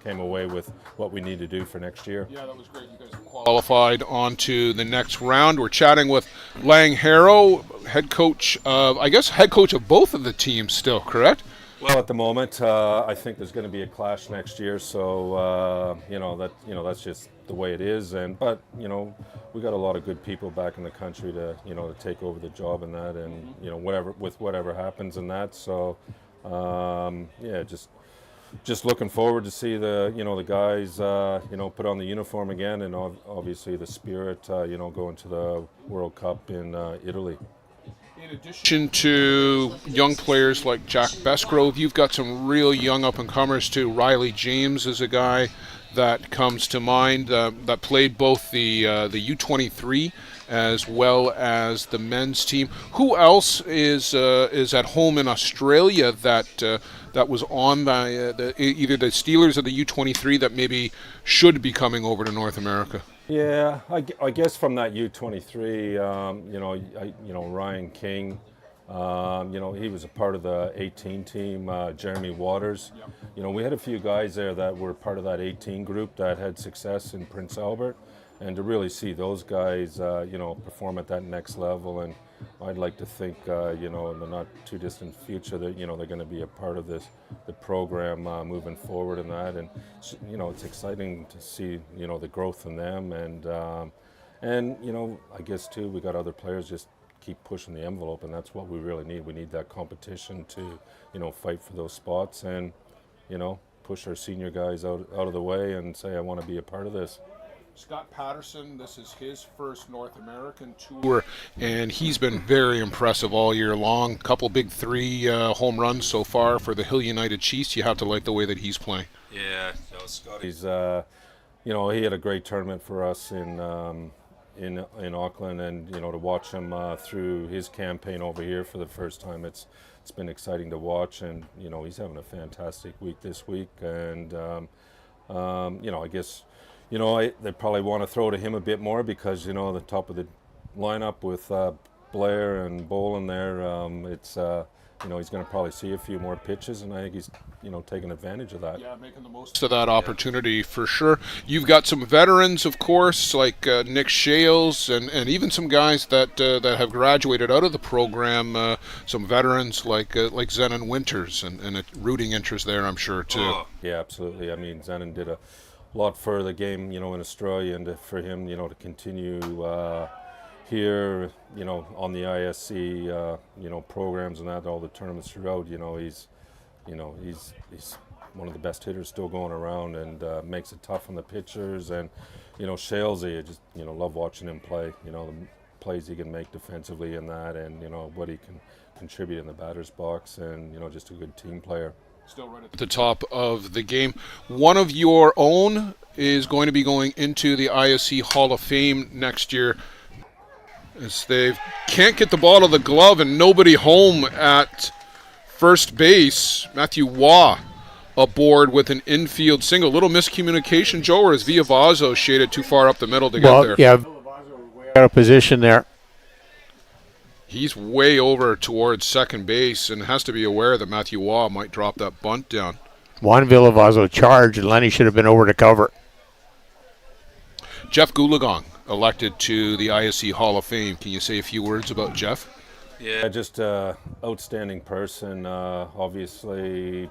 came away with what we need to do for next year. Yeah, that was great. You guys qualified on to the next round. We're chatting with Lang Harrow, head coach of both of the teams still, correct? Well, at the moment, I think there's going to be a clash next year, so, that's just the way it is, but we got a lot of good people back in the country to take over the job and that, and whatever happens in that, so just looking forward to see the guys put on the uniform again, and obviously the spirit going to the World Cup in Italy. In addition to young players like Jack Besgrove, you've got some real young up-and-comers too. Riley James is a guy that comes to mind that played both the U23 as well as the men's team. Who else is at home in Australia that was on either the Steelers or the U23 that maybe should be coming over to North America? Yeah, I guess from that U23, Ryan King, he was a part of the 18 team, Jeremy Waters. We had a few guys there that were part of that 18 group that had success in Prince Albert, and to really see those guys, perform at that next level, and I'd like to think, in the not too distant future that, they're going to be a part of the program moving forward and that, and, it's exciting to see, the growth in them, and I guess too, we got other players just keep pushing the envelope, and that's what we really need. We need that competition to, fight for those spots and, push our senior guys out of the way and say, I want to be a part of this. Scott Patterson, this is his first North American tour, and he's been very impressive all year long. Couple big 3 home runs so far for the Hill United Chiefs. You have to like the way that he's playing. Yeah, Scott. He's, he had a great tournament for us in Auckland, and to watch him through his campaign over here for the first time, it's been exciting to watch, and he's having a fantastic week this week, and I guess. They probably want to throw to him a bit more because, the top of the lineup with Blair and Bolin there, it's, he's going to probably see a few more pitches, and I think he's, taking advantage of that. Yeah, making the most of that opportunity for sure. You've got some veterans, of course, like Nick Shales, and even some guys that have graduated out of the program, some veterans like Zenon Winters, and a rooting interest there, I'm sure, too. Oh. Yeah, absolutely. I mean, Zenon did a lot for the game, in Australia, and for him, to continue here, on the ISC, programs and that, all the tournaments throughout, he's one of the best hitters still going around, and makes it tough on the pitchers, and, Shalesy, I just, love watching him play, the plays he can make defensively in that, and, what he can contribute in the batter's box, and, just a good team player. Still right at the top of the game. One of your own is going to be going into the ISC Hall of Fame next year, as they can't get the ball to the glove and nobody home at first base. Matthew Waugh aboard with an infield single. Little miscommunication, Joe, or is Villavazo shaded too far up the middle to get there? Yeah, out of position there. He's way over towards second base and has to be aware that Matthew Waugh might drop that bunt down. Juan Villavazo charged, and Lenny should have been over to cover. Jeff Goolagong elected to the ISC Hall of Fame. Can you say a few words about Jeff? Yeah, just a outstanding person. Obviously,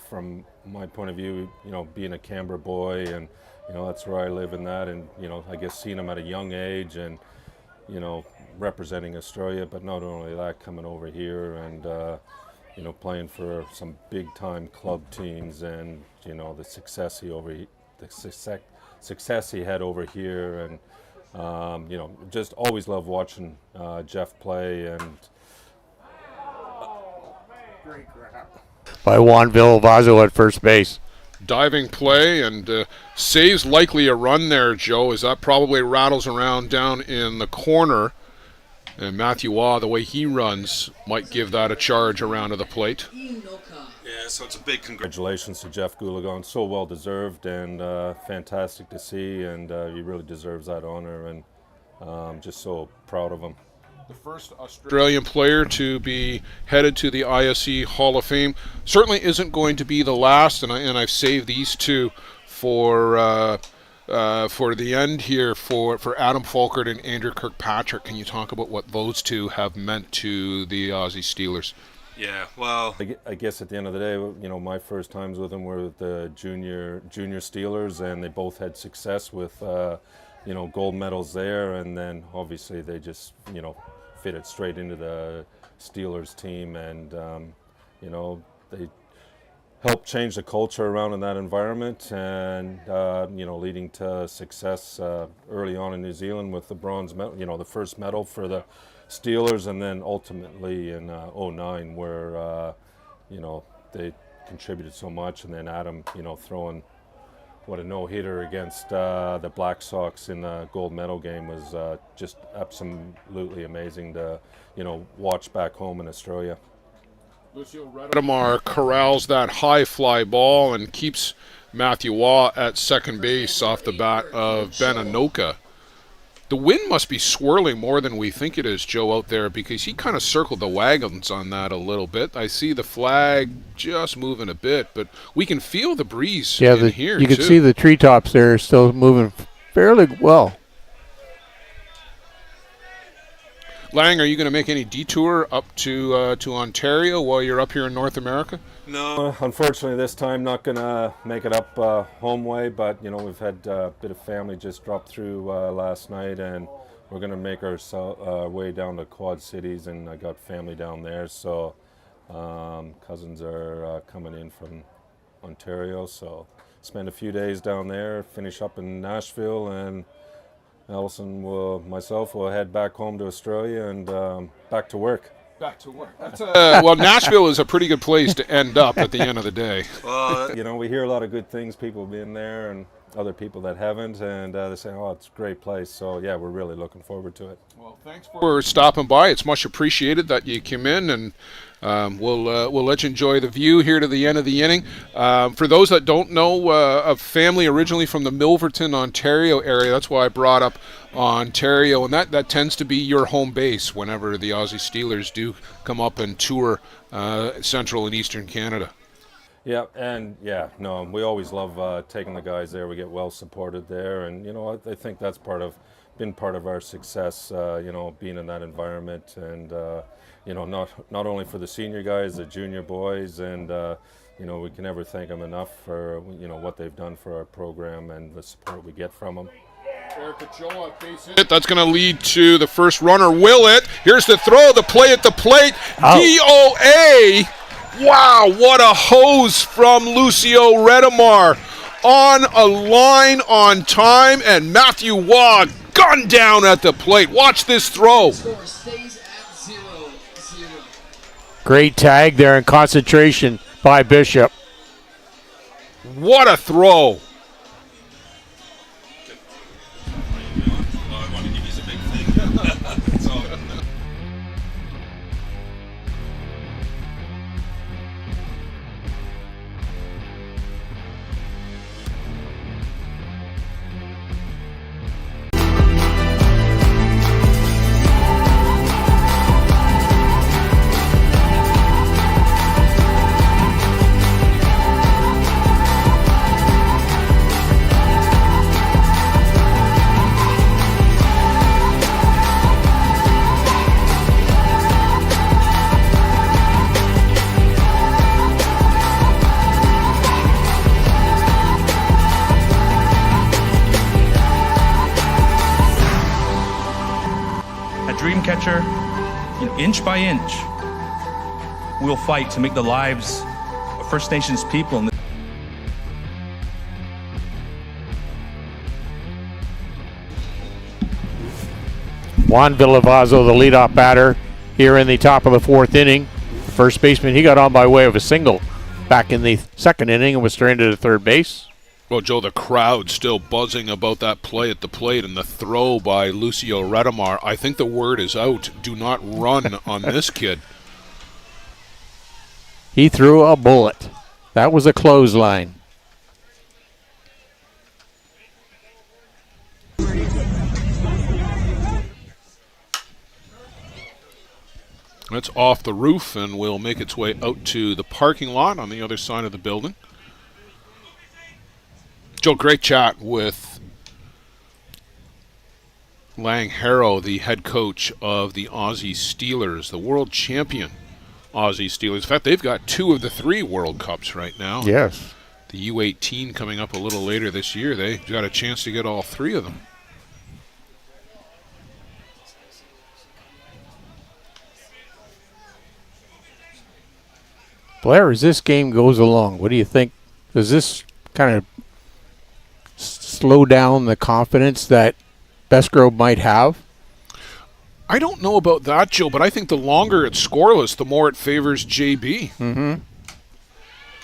from my point of view, being a Canberra boy, and that's where I live in that, and I guess seeing him at a young age, and representing Australia, but not only that, coming over here and playing for some big time club teams, and the success he had over here, and just always love watching Jeff play. And by Juan Villalbazo at first base. Diving play, and saves likely a run there, Joe, as that probably rattles around down in the corner. And Matthew Waugh, the way he runs, might give that a charge around to the plate. yeah, so it's a big congratulations to Jeff Goulagon. So well deserved, and fantastic to see, and he really deserves that honor, and just so proud of him. The first Australian player to be headed to the ISC Hall of Fame. Certainly isn't going to be the last, and I've saved these two for the end here for Adam Falkert and Andrew Kirkpatrick. Can you talk about what those two have meant to the Aussie Steelers? Yeah, well, I guess at the end of the day, my first times with them were with the junior Steelers, and they both had success with gold medals there, and then obviously they just fit it straight into the Steelers team, and they helped change the culture around in that environment, and leading to success early on in New Zealand with the bronze medal, the first medal for the Steelers, and then ultimately in '09 where they contributed so much, and then Adam throwing what a no-hitter against the Black Sox in the gold medal game was just absolutely amazing to watch back home in Australia. Lucio Redemar corrals that high fly ball and keeps Matthew Waugh at second base off the bat of Ben Anoka. The wind must be swirling more than we think it is, Joe, out there, because he kind of circled the wagons on that a little bit. I see the flag just moving a bit, but we can feel the breeze in here, you can see the treetops there still moving fairly well. Lang, are you going to make any detour up to Ontario while you're up here in North America? No, unfortunately this time not going to make it up home way, but we've had a bit of family just drop through last night, and we're going to make our way down to Quad Cities, and I got family down there, so cousins are coming in from Ontario, so spend a few days down there, finish up in Nashville, and Allison myself will head back home to Australia and back to work. Back to work. Well, Nashville is a pretty good place to end up at the end of the day. Well, we hear a lot of good things, people being there, and other people that haven't, and they say, oh, it's a great place. So, yeah, we're really looking forward to it. Well, thanks for stopping by. It's much appreciated that you came in, and we'll let you enjoy the view here to the end of the inning. For those that don't know, a family originally from the Milverton, Ontario area, that's why I brought up Ontario, and that tends to be your home base whenever the Aussie Steelers do come up and tour Central and Eastern Canada. Yeah, and we always love taking the guys there. We get well supported there, and I think that's been part of our success. Being in that environment, and not only for the senior guys, the junior boys, and we can never thank them enough for what they've done for our program and the support we get from them. That's going to lead to the first runner. Will it? Here's the throw, the play at the plate. DOA. Wow, what a hose from Lucio Redemar. On a line, on time, and Matthew Waugh gunned down at the plate. Watch this throw. Great tag there and concentration by Bishop. What a throw. dream catcher, inch by inch, we'll fight to make the lives of First Nations people in Juan Villavazzo, the leadoff batter, here in the top of the 4th inning. First baseman, he got on by way of a single back in the 2nd inning and was stranded at third base. Well, Joe, the crowd still buzzing about that play at the plate and the throw by Lucio Redemar. I think the word is out. Do not run on this kid. He threw a bullet. That was a clothesline. It's off the roof and will make its way out to the parking lot on the other side of the building. Joe, great chat with Lang Harrow, the head coach of the Aussie Steelers, the world champion Aussie Steelers. In fact, they've got 2 of the 3 World Cups right now. Yes. The U18 coming up a little later this year. They've got a chance to get all 3 of them. Blair, as this game goes along, what do you think? Does this kind of slow down the confidence that Bestgrove might have? I don't know about that, Joe, but I think the longer it's scoreless, the more it favors JB. Mm-hmm.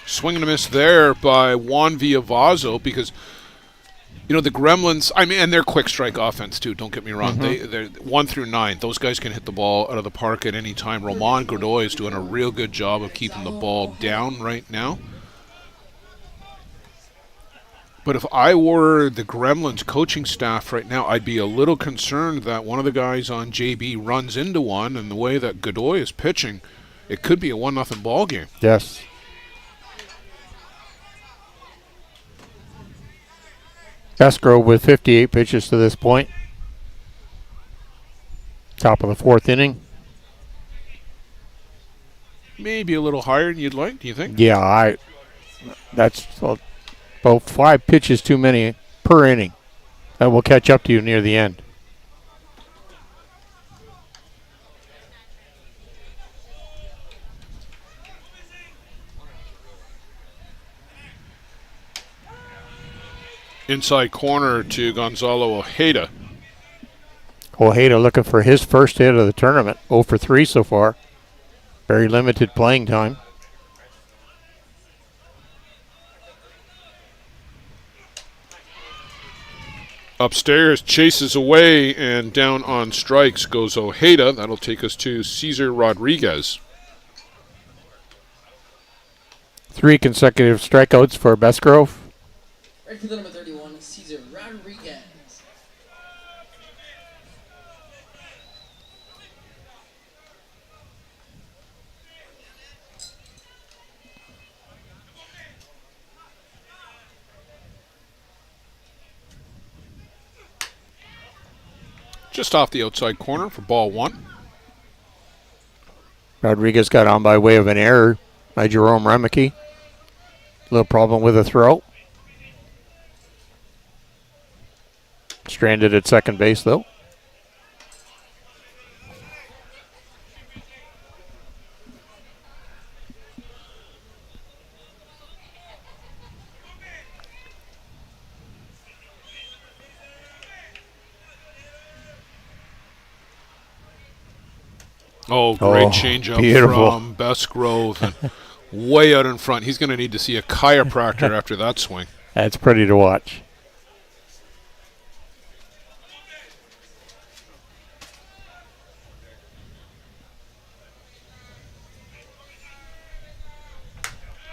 Swing and a miss there by Juan Villavazzo because, the Gremlins, and they're quick strike offense too, don't get me wrong. Mm-hmm. They're 1 through 9. Those guys can hit the ball out of the park at any time. Roman Godoy is doing a real good job of keeping the ball down right now. But if I were the Gremlins coaching staff right now, I'd be a little concerned that one of the guys on JB runs into one, and the way that Godoy is pitching, it could be a 1-0 ball game. Yes. Bestgrove with 58 pitches to this point. Top of the 4th inning. Maybe a little higher than you'd like, do you think? Yeah, that's about 5 pitches too many per inning. That will catch up to you near the end. Inside corner to Gonzalo Ojeda. Ojeda looking for his first hit of the tournament. 0 for 3 so far. Very limited playing time. Upstairs, chases away, and down on strikes goes Ojeda. That'll take us to Cesar Rodriguez. 3 consecutive strikeouts for Bestgrove. Right for the number 31, Cesar Rodriguez. Just off the outside corner for ball 1. Rodriguez got on by way of an error by Jerome Remeke. Little problem with a throw. Stranded at second base, though. Oh, great changeup from Bestgrove. And way out in front. He's going to need to see a chiropractor after that swing. That's pretty to watch.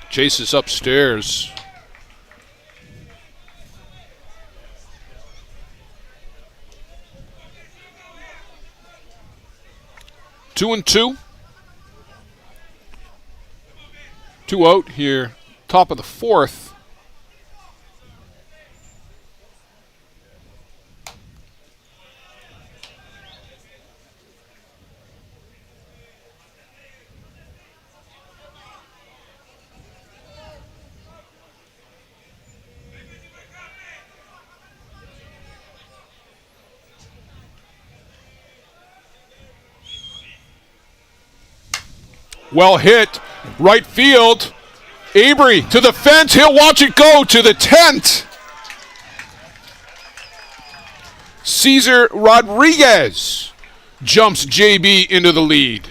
Chases upstairs. Two and two. 2 out here. Top of the 4th. Well hit. Right field. Avery to the fence. He'll watch it go to the tent. Cesar Rodriguez jumps JB into the lead.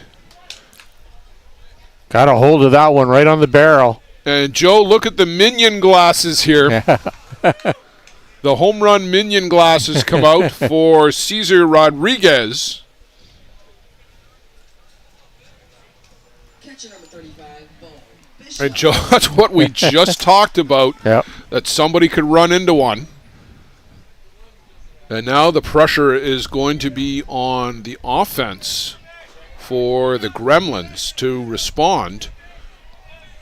Got a hold of that one right on the barrel. And Joe, look at the minion glasses here. The home run minion glasses come out for Cesar Rodriguez. Catcher number 35, ball. And Joe, that's what we just talked about, that somebody could run into one. And now the pressure is going to be on the offense for the Gremlins to respond.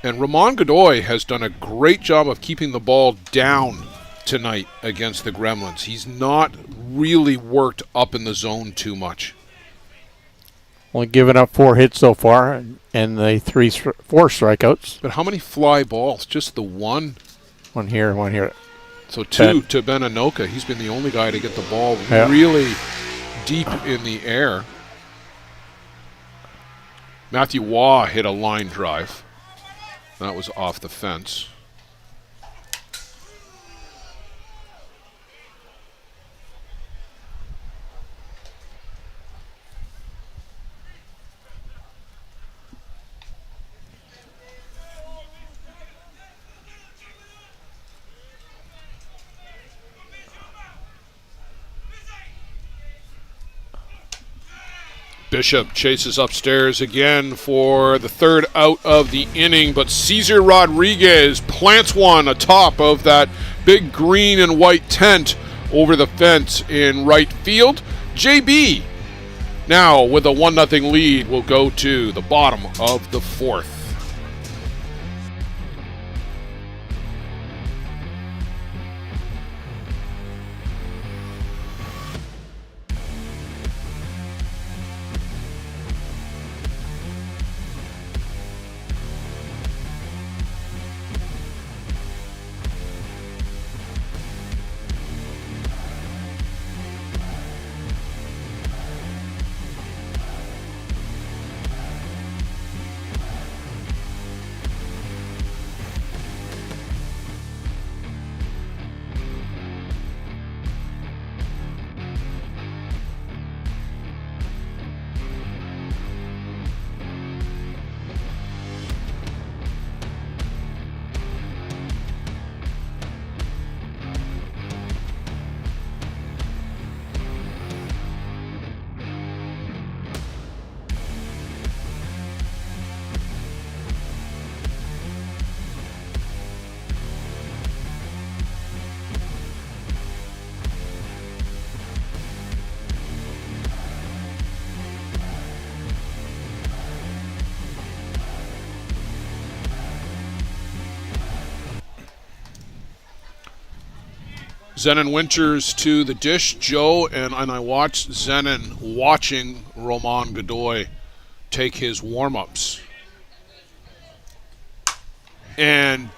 And Ramon Godoy has done a great job of keeping the ball down tonight against the Gremlins. He's not really worked up in the zone too much. Only given up 4 hits so far, and the 4 strikeouts. But how many fly balls? Just the one? One here, one here. So 2 to Ben Anoka. He's been the only guy to get the ball really deep in the air. Matthew Waugh hit a line drive. That was off the fence. Bishop chases upstairs again for the 3rd out of the inning, but Cesar Rodriguez plants one atop of that big green and white tent over the fence in right field. JB now with a 1-0 lead will go to the bottom of the 4th. Zenon Winters to the dish, Joe, and I watched Zenon watching Ramon Godoy take his warm-ups. And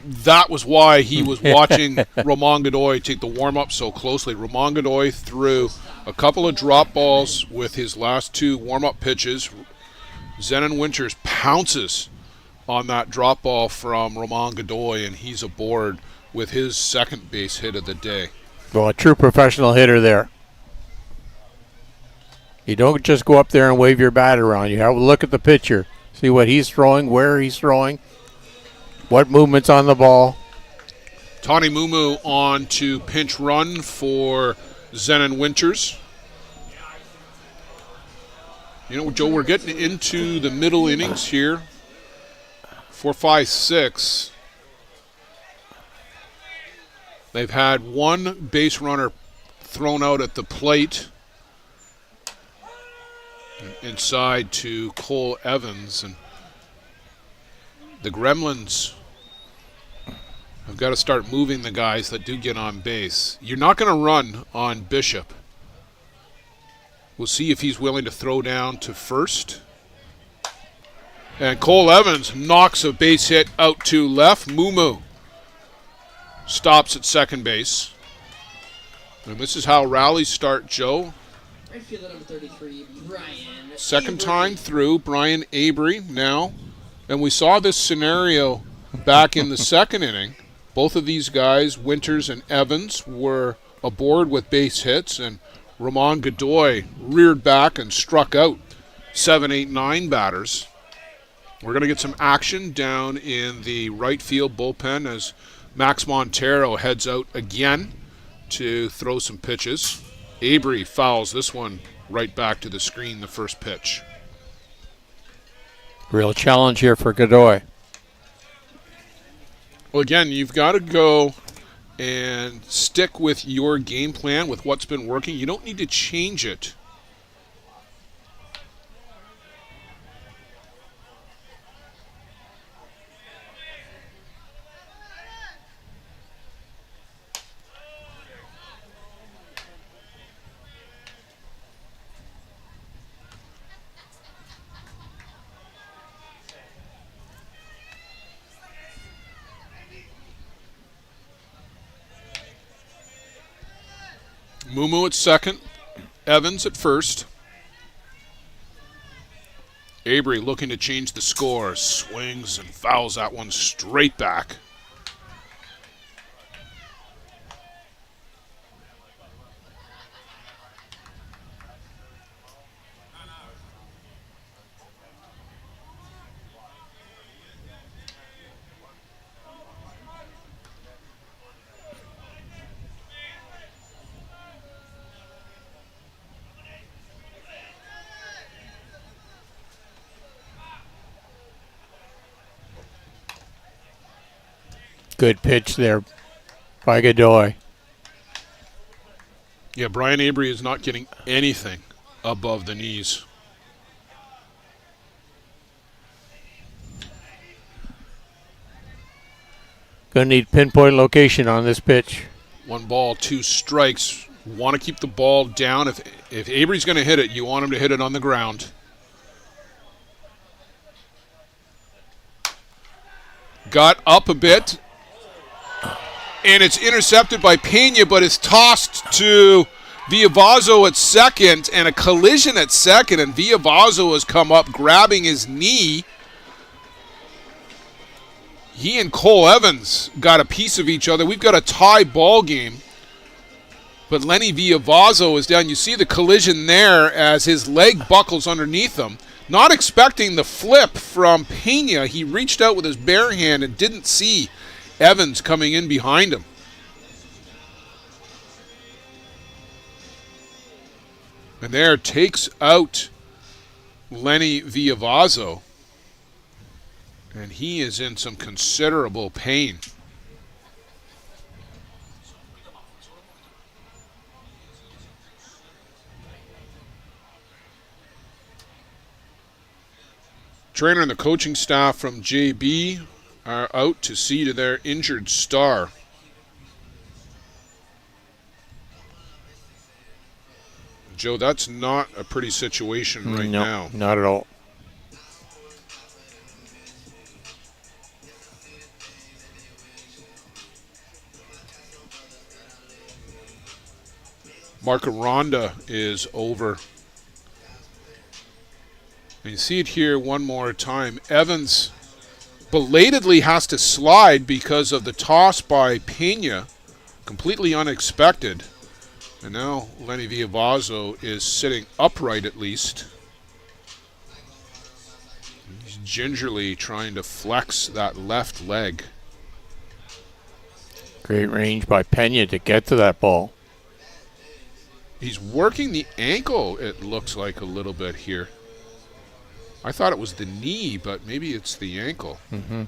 that was why he was watching Ramon Godoy take the warm-up so closely. Ramon Godoy threw a couple of drop balls with his last 2 warm-up pitches. Zenon Winters pounces on that drop ball from Ramon Godoy, and he's aboard with his second base hit of the day. Well, a true professional hitter there. You don't just go up there and wave your bat around. You have to look at the pitcher, see what he's throwing, where he's throwing, what movement's on the ball. Tawny Mumu on to pinch run for Zenon Winters. You know, Joe, we're getting into the middle innings here. 4, 5, 6. They've had 1 base runner thrown out at the plate. Inside to Cole Evans. And the Gremlins have got to start moving the guys that do get on base. You're not going to run on Bishop. We'll see if he's willing to throw down to first. And Cole Evans knocks a base hit out to left. Mumu stops at second base. And this is how rallies start, Joe. Right fielder number 33, Brian Second time through, Brian Avery now. And we saw this scenario back in the second inning. Both of these guys, Winters and Evans, were aboard with base hits, and Ramon Godoy reared back and struck out 7, 8, 9 batters. We're going to get some action down in the right field bullpen as Max Montero heads out again to throw some pitches. Avery fouls this one right back to the screen, the first pitch. Real challenge here for Godoy. Well, again, you've got to go and stick with your game plan, with what's been working. You don't need to change it. Mumu at second, Evans at first. Avery looking to change the score, swings and fouls that one straight back. Good pitch there by Godoy. Yeah, Brian Avery is not getting anything above the knees. Gonna need pinpoint location on this pitch. 1 ball, 2 strikes. Want to keep the ball down. If Avery's going to hit it, you want him to hit it on the ground. Got up a bit. And it's intercepted by Pena, but it's tossed to Villavazo at second, and a collision at second, and Villavazo has come up grabbing his knee. He and Cole Evans got a piece of each other. We've got a tie ball game, but Lenny Villavazo is down. You see the collision there as his leg buckles underneath him. Not expecting the flip from Pena, he reached out with his bare hand and didn't see Evans coming in behind him. And there takes out Lenny Villavazo. And he is in some considerable pain. Trainer and the coaching staff from JB are out to see to their injured star. Joe, that's not a pretty situation right now. Not at all. Mark Aranda is over. And you see it here one more time. Evans belatedly has to slide because of the toss by Pena. Completely unexpected. And now Lenny Villavazo is sitting upright at least. He's gingerly trying to flex that left leg. Great range by Pena to get to that ball. He's working the ankle, it looks like, a little bit here. I thought it was the knee, but maybe it's the ankle. Mm-hmm.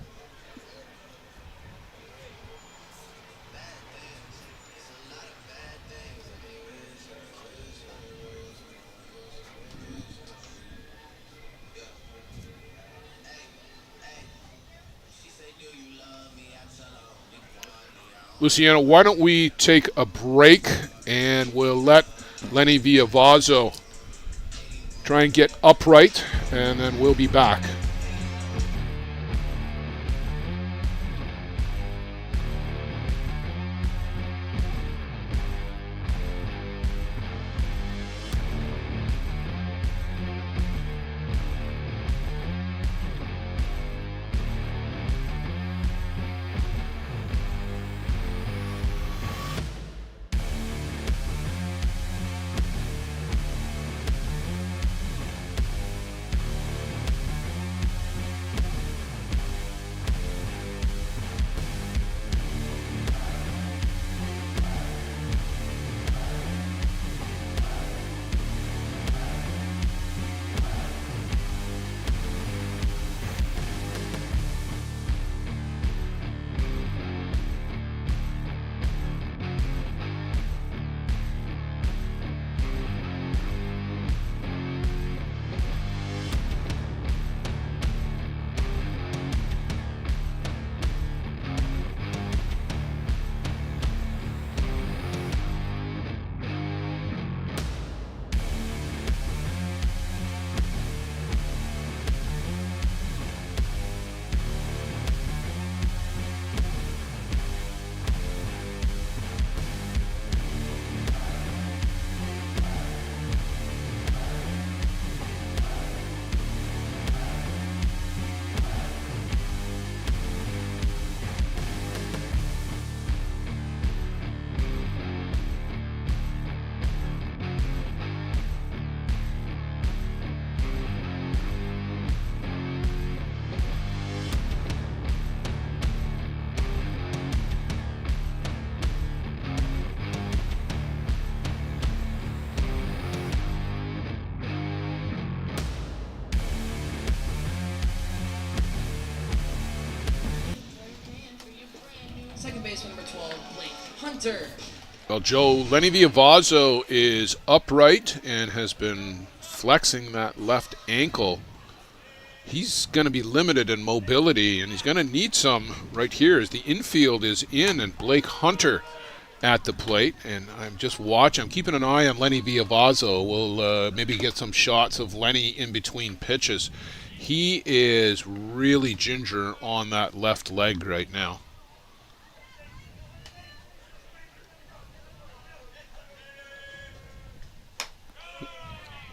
Luciano, why don't we take a break and we'll let Lenny Villavazo try and get upright, and then we'll be back. baseman number 12, Blake Hunter. Well, Joe, Lenny Villavazo is upright and has been flexing that left ankle. He's going to be limited in mobility, and he's going to need some right here as the infield is in, and Blake Hunter at the plate. And I'm just watching. I'm keeping an eye on Lenny Villavazo. We'll maybe get some shots of Lenny in between pitches. He is really ginger on that left leg right now.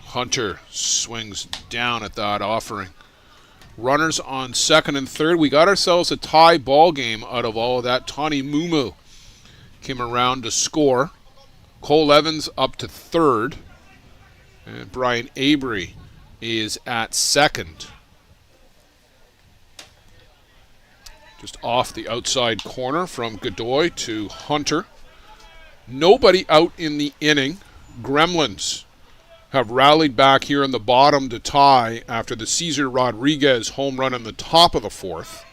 Hunter swings down at that offering. Runners on second and third. We got ourselves a tie ball game out of all of that. Tawny Mumu came around to score. Cole Evans up to third. And Brian Avery is at second. Just off the outside corner from Godoy to Hunter. Nobody out in the inning. Gremlins have rallied back here in the bottom to tie after the Cesar Rodriguez home run in the top of the fourth.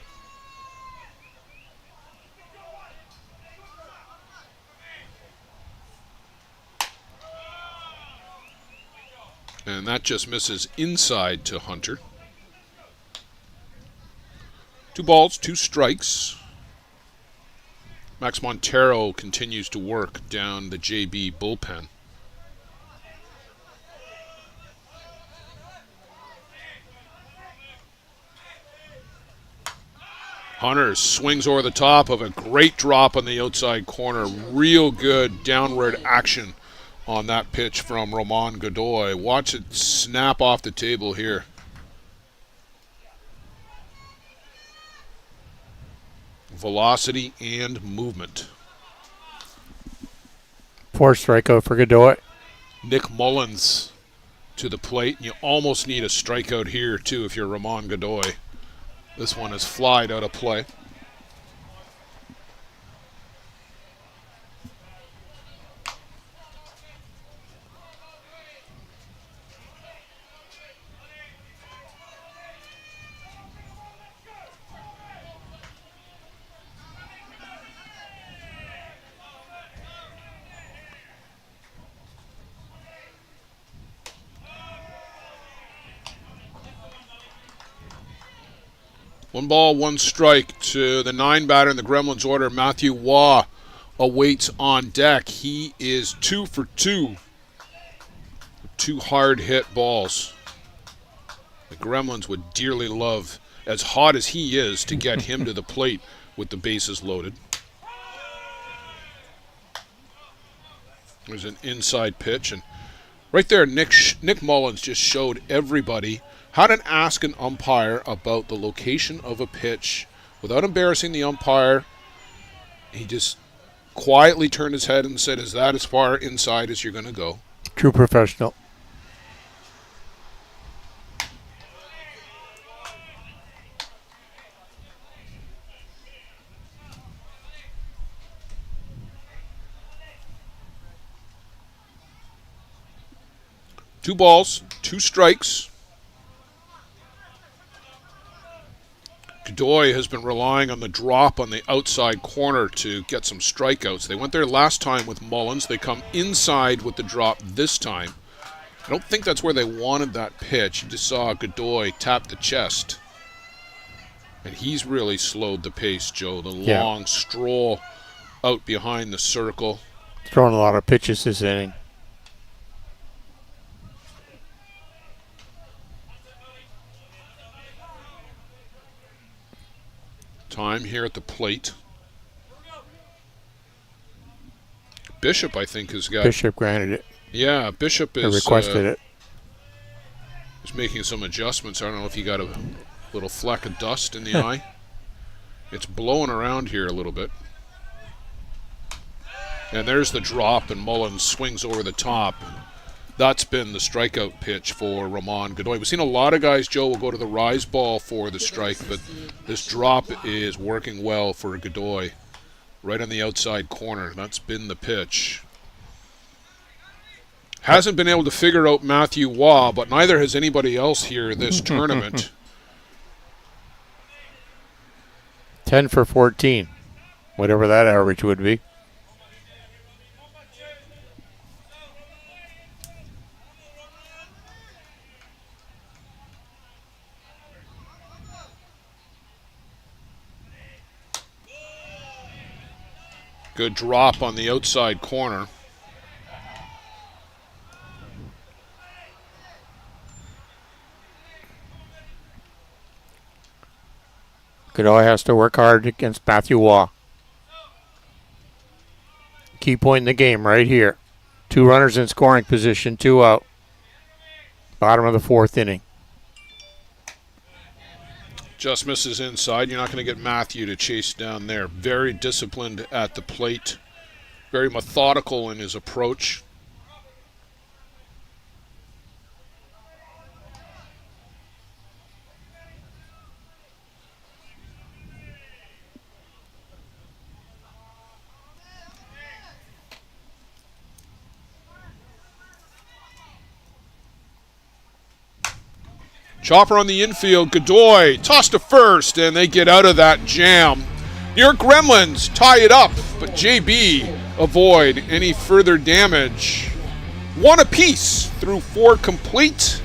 And that just misses inside to Hunter. 2 balls, 2 strikes. Max Montero continues to work down the JB bullpen. Hunter swings over the top of a great drop on the outside corner. Real good downward action on that pitch from Roman Godoy. Watch it snap off the table here. Velocity and movement. 4 strikeout for Godoy. Nick Mullins to the plate. You almost need a strikeout here, too, if you're Roman Godoy. This one is flied out of play. One ball, 1 strike to the 9 batter in the Gremlins order. Matthew Waugh awaits on deck. He is 2 for 2. 2 hard hit balls. The Gremlins would dearly love, as hot as he is, to get him to the plate with the bases loaded. There's an inside pitch, and right there, Nick Mullins just showed everybody how to ask an umpire about the location of a pitch without embarrassing the umpire. He just quietly turned his head and said, "Is that as far inside as you're going to go?" True professional. Two balls, 2 strikes. Godoy has been relying on the drop on the outside corner to get some strikeouts. They went there last time with Mullins. They come inside with the drop this time. I don't think that's where they wanted that pitch. You just saw Godoy tap the chest. And he's really slowed the pace, Joe. The long stroll out behind the circle. Throwing a lot of pitches this inning. Time here at the plate. Bishop, I think, has got... Bishop granted it. Yeah, Bishop is... requested it. Is making some adjustments. I don't know if he got a little fleck of dust in the eye. It's blowing around here a little bit. And there's the drop, and Mullins swings over the top. That's been the strikeout pitch for Roman Godoy. We've seen a lot of guys, Joe, will go to the rise ball for the strike, but this drop is working well for Godoy. Right on the outside corner. That's been the pitch. Hasn't been able to figure out Matthew Waugh, but neither has anybody else here this tournament. 10 for 14. whatever that average would be. Good drop on the outside corner. Godoy has to work hard against Matthew Waugh. Key point in the game right here. 2 runners in scoring position, 2 out. Bottom of the 4th inning. Just misses inside. You're not going to get Matthew to chase down there. Very disciplined at the plate. Very methodical in his approach. Chopper on the infield, Godoy tossed to first, and they get out of that jam. Your Gremlins tie it up, but JB avoid any further damage. 1 apiece through 4 complete.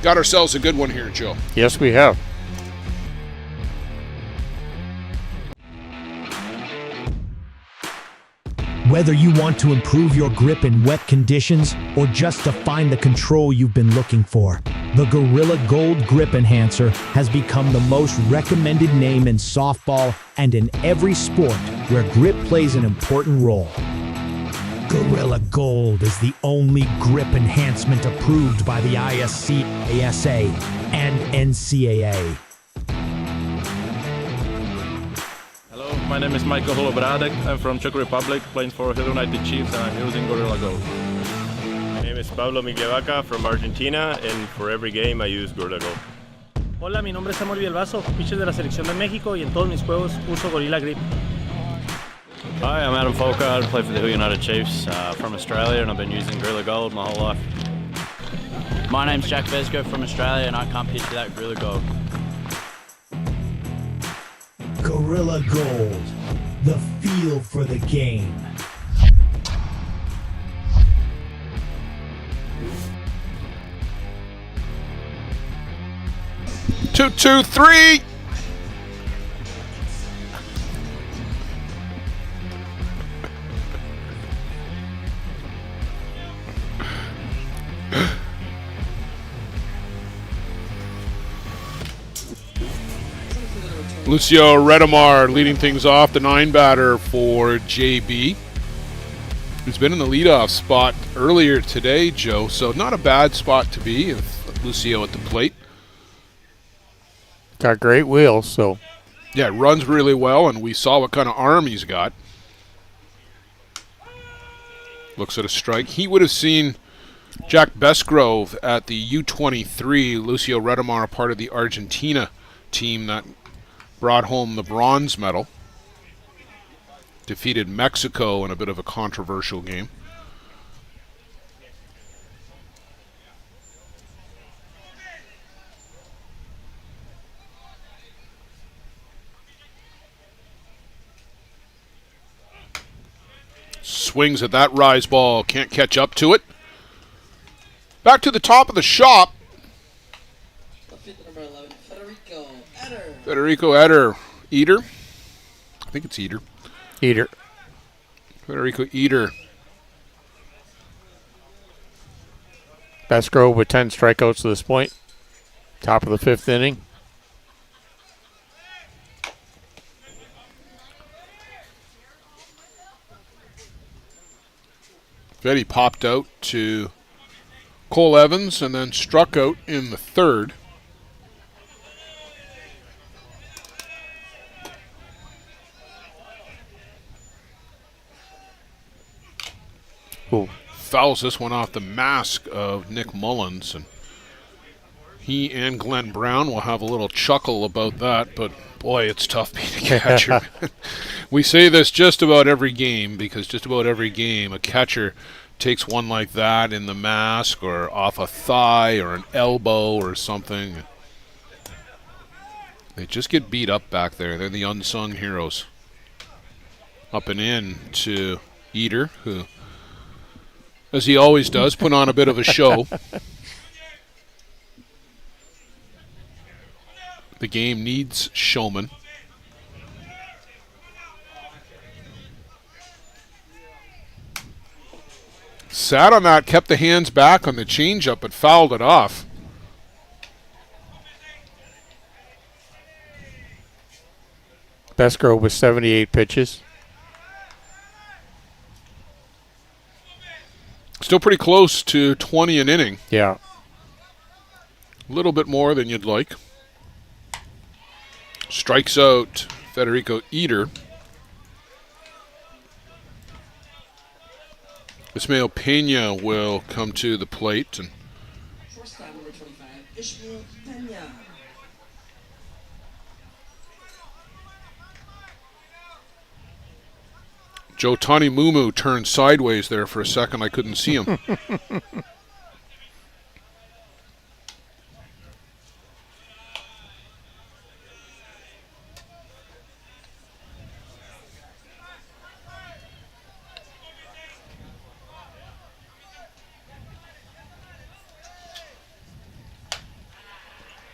Got ourselves a good one here, Joe. Yes, we have. Whether you want to improve your grip in wet conditions or just to find the control you've been looking for, the Gorilla Gold Grip Enhancer has become the most recommended name in softball and in every sport where grip plays an important role. Gorilla Gold is the only grip enhancement approved by the ISC, ASA, and NCAA. Hello, my name is Michael Holobradek. I'm from Czech Republic, playing for Hill United Chiefs, and I'm using Gorilla Gold. My name is Pablo Miguelvaca from Argentina, and for every game I use Gorilla Gold. Hola, mi nombre es Samuel Vielvaso, pitcher de la selección de México, y en todos mis juegos uso Gorilla Grip. Hi, I'm Adam Folkard, play for the Hill United Chiefs from Australia, and I've been using Gorilla Gold my whole life. My name's Jack Vesco from Australia, and I can't pitch without Gorilla Gold. Gorilla Gold, the feel for the game. Two, 3. Lucio Redemar leading things off, the 9 batter for JB. He's been in the leadoff spot earlier today, Joe, so not a bad spot to be with Lucio at the plate. Got great wheels, so. Yeah, runs really well, and we saw what kind of arm he's got. Looks at a strike. He would have seen Jack Besgrove at the U23. Lucio Redemar, a part of the Argentina team that brought home the bronze medal. Defeated Mexico in a bit of a controversial game. Swings at that rise ball, can't catch up to it. Back to the top of the shop. Number 11, Federico Eder. Federico Eder. Eder? I think it's Eder. Eder. Federico Eder. Besgrove with 10 strikeouts to this point. Top of the 5th inning. Fetty popped out to Cole Evans and then struck out in the 3rd. Ooh. Fouls this one off the mask of Nick Mullins, and he and Glenn Brown will have a little chuckle about that, but boy, it's tough being a catcher. We say this just about every game, because just about every game a catcher takes one like that in the mask or off a thigh or an elbow or something. They just get beat up back there. They're the unsung heroes. Up and in to Eater, who, as he always does, put on a bit of a show. The game needs showmen. Sat on that, kept the hands back on the changeup, but fouled it off. Besgrove with 78 pitches. Still pretty close to 20 an inning. Yeah. A little bit more than you'd like. Strikes out Federico Eater. Ismael Pena will come to the plate. And Shortstop number 25, Ishmael Pena. Joe Tani Mumu turned sideways there for a second. I couldn't see him.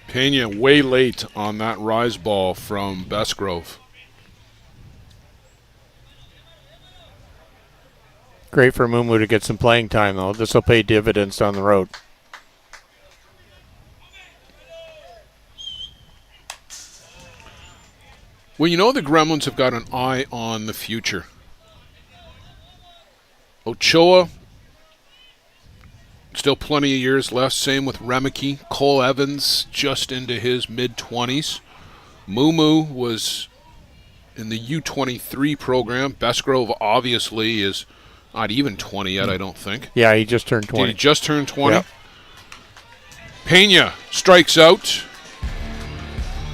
Pena way late on that rise ball from Besgrove. Great for Mumu to get some playing time, though. This will pay dividends down the road. Well, you know the Gremlins have got an eye on the future. Ochoa, still plenty of years left. Same with Remeke. Cole Evans, just into his mid-20s. Mumu was in the U23 program. Besgrove obviously is not even 20 yet, I don't think. Yeah, he just turned 20. Did he just turn 20? Yep. Pena strikes out.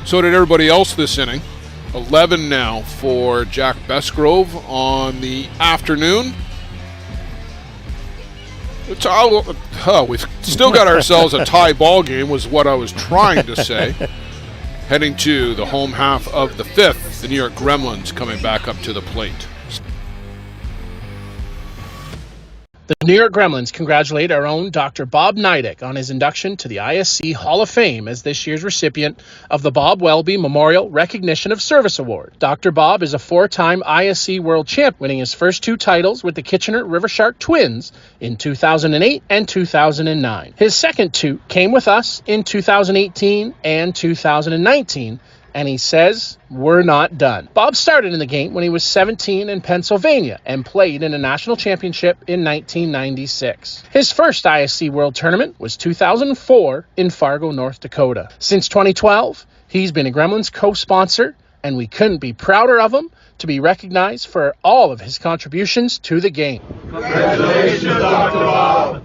So did everybody else this inning. 11 now for Jack Besgrove on the afternoon. We've still got ourselves a tie ball game, was what I was trying to say. Heading to the home half of the fifth, the New York Gremlins coming back up to the plate. The New York Gremlins congratulate our own Dr. Bob Nidek on his induction to the ISC Hall of Fame as this year's recipient of the Bob Welby Memorial Recognition of Service Award. Dr. Bob is a four-time ISC World Champ, winning his first two titles with the Kitchener River Shark Twins in 2008 and 2009. His second two came with us in 2018 and 2019, and he says, we're not done. Bob started in the game when he was 17 in Pennsylvania and played in a national championship in 1996. His first ISC World Tournament was 2004 in Fargo, North Dakota. Since 2012, he's been a Gremlins co-sponsor, and we couldn't be prouder of him to be recognized for all of his contributions to the game. Congratulations, Dr. Bob.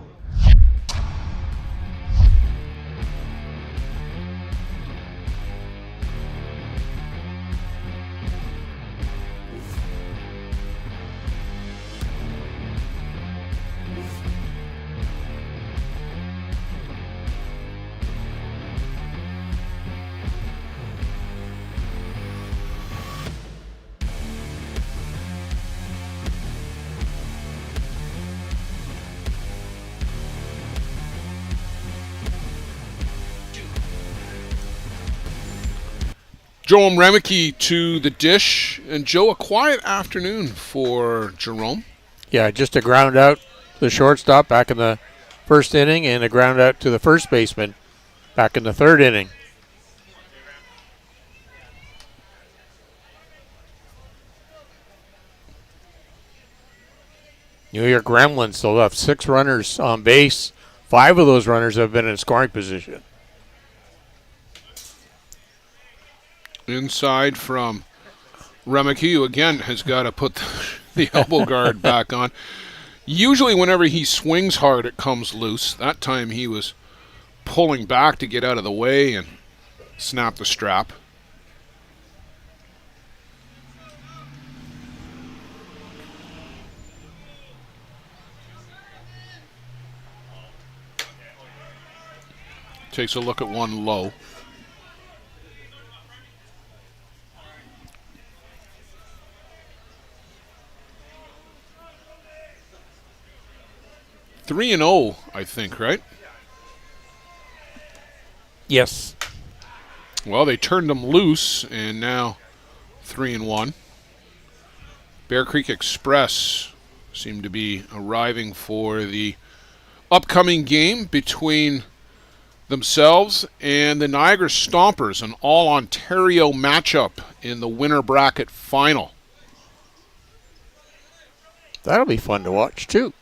Jerome Remeke to the dish. And Joe, a quiet afternoon for Jerome. Yeah, just a ground out to the shortstop back in the first inning and a ground out to the first baseman back in the third inning. New York Gremlins still have 6 runners on base. 5 of those runners have been in scoring position. Inside from Remeke, who again has got to put the elbow guard back on. Usually whenever he swings hard, it comes loose. That time he was pulling back to get out of the way and snap the strap. Takes a look at one low. 3-0, I think, right? Yes. Well, they turned them loose, and now 3-1. Bear Creek Express seem to be arriving for the upcoming game between themselves and the Niagara Stompers, an all-Ontario matchup in the winter bracket final. That'll be fun to watch, too.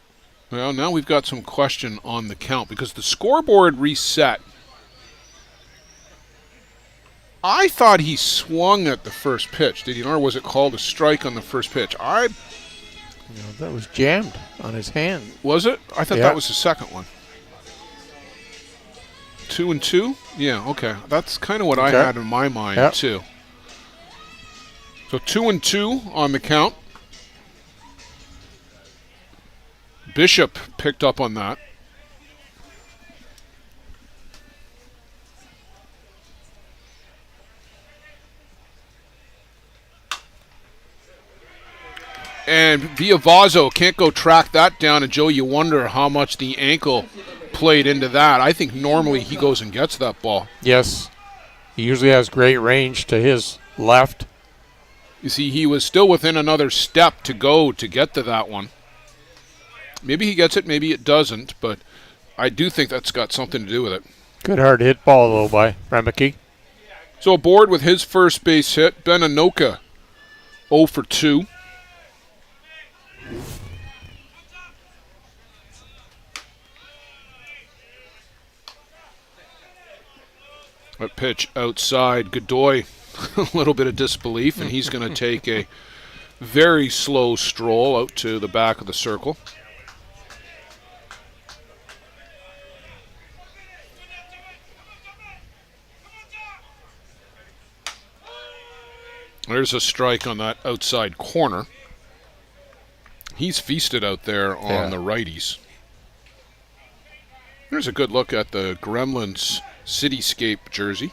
Well, now we've got some question on the count because the scoreboard reset. I thought he swung at the first pitch, did he not? Or was it called a strike on the first pitch? That was jammed on his hand. Was it? I thought that was the second one. 2-2? Yeah, okay. That's kind of what I had in my mind, too. So 2-2 on the count. Bishop picked up on that. And Villavazo can't go track that down. And Joe, you wonder how much the ankle played into that. I think normally he goes and gets that ball. Yes. He usually has great range to his left. You see, he was still within another step to go to get to that one. Maybe he gets it, maybe it doesn't, but I do think that's got something to do with it. Good hard hit ball, though, by Remeke. So aboard with his first base hit, Ben Anoka 0 for 2. A pitch outside. Godoy, a little bit of disbelief, and he's going to take a very slow stroll out to the back of the circle. There's a strike on that outside corner. He's feasted out there on the righties. There's a good look at the Gremlins Cityscape jersey.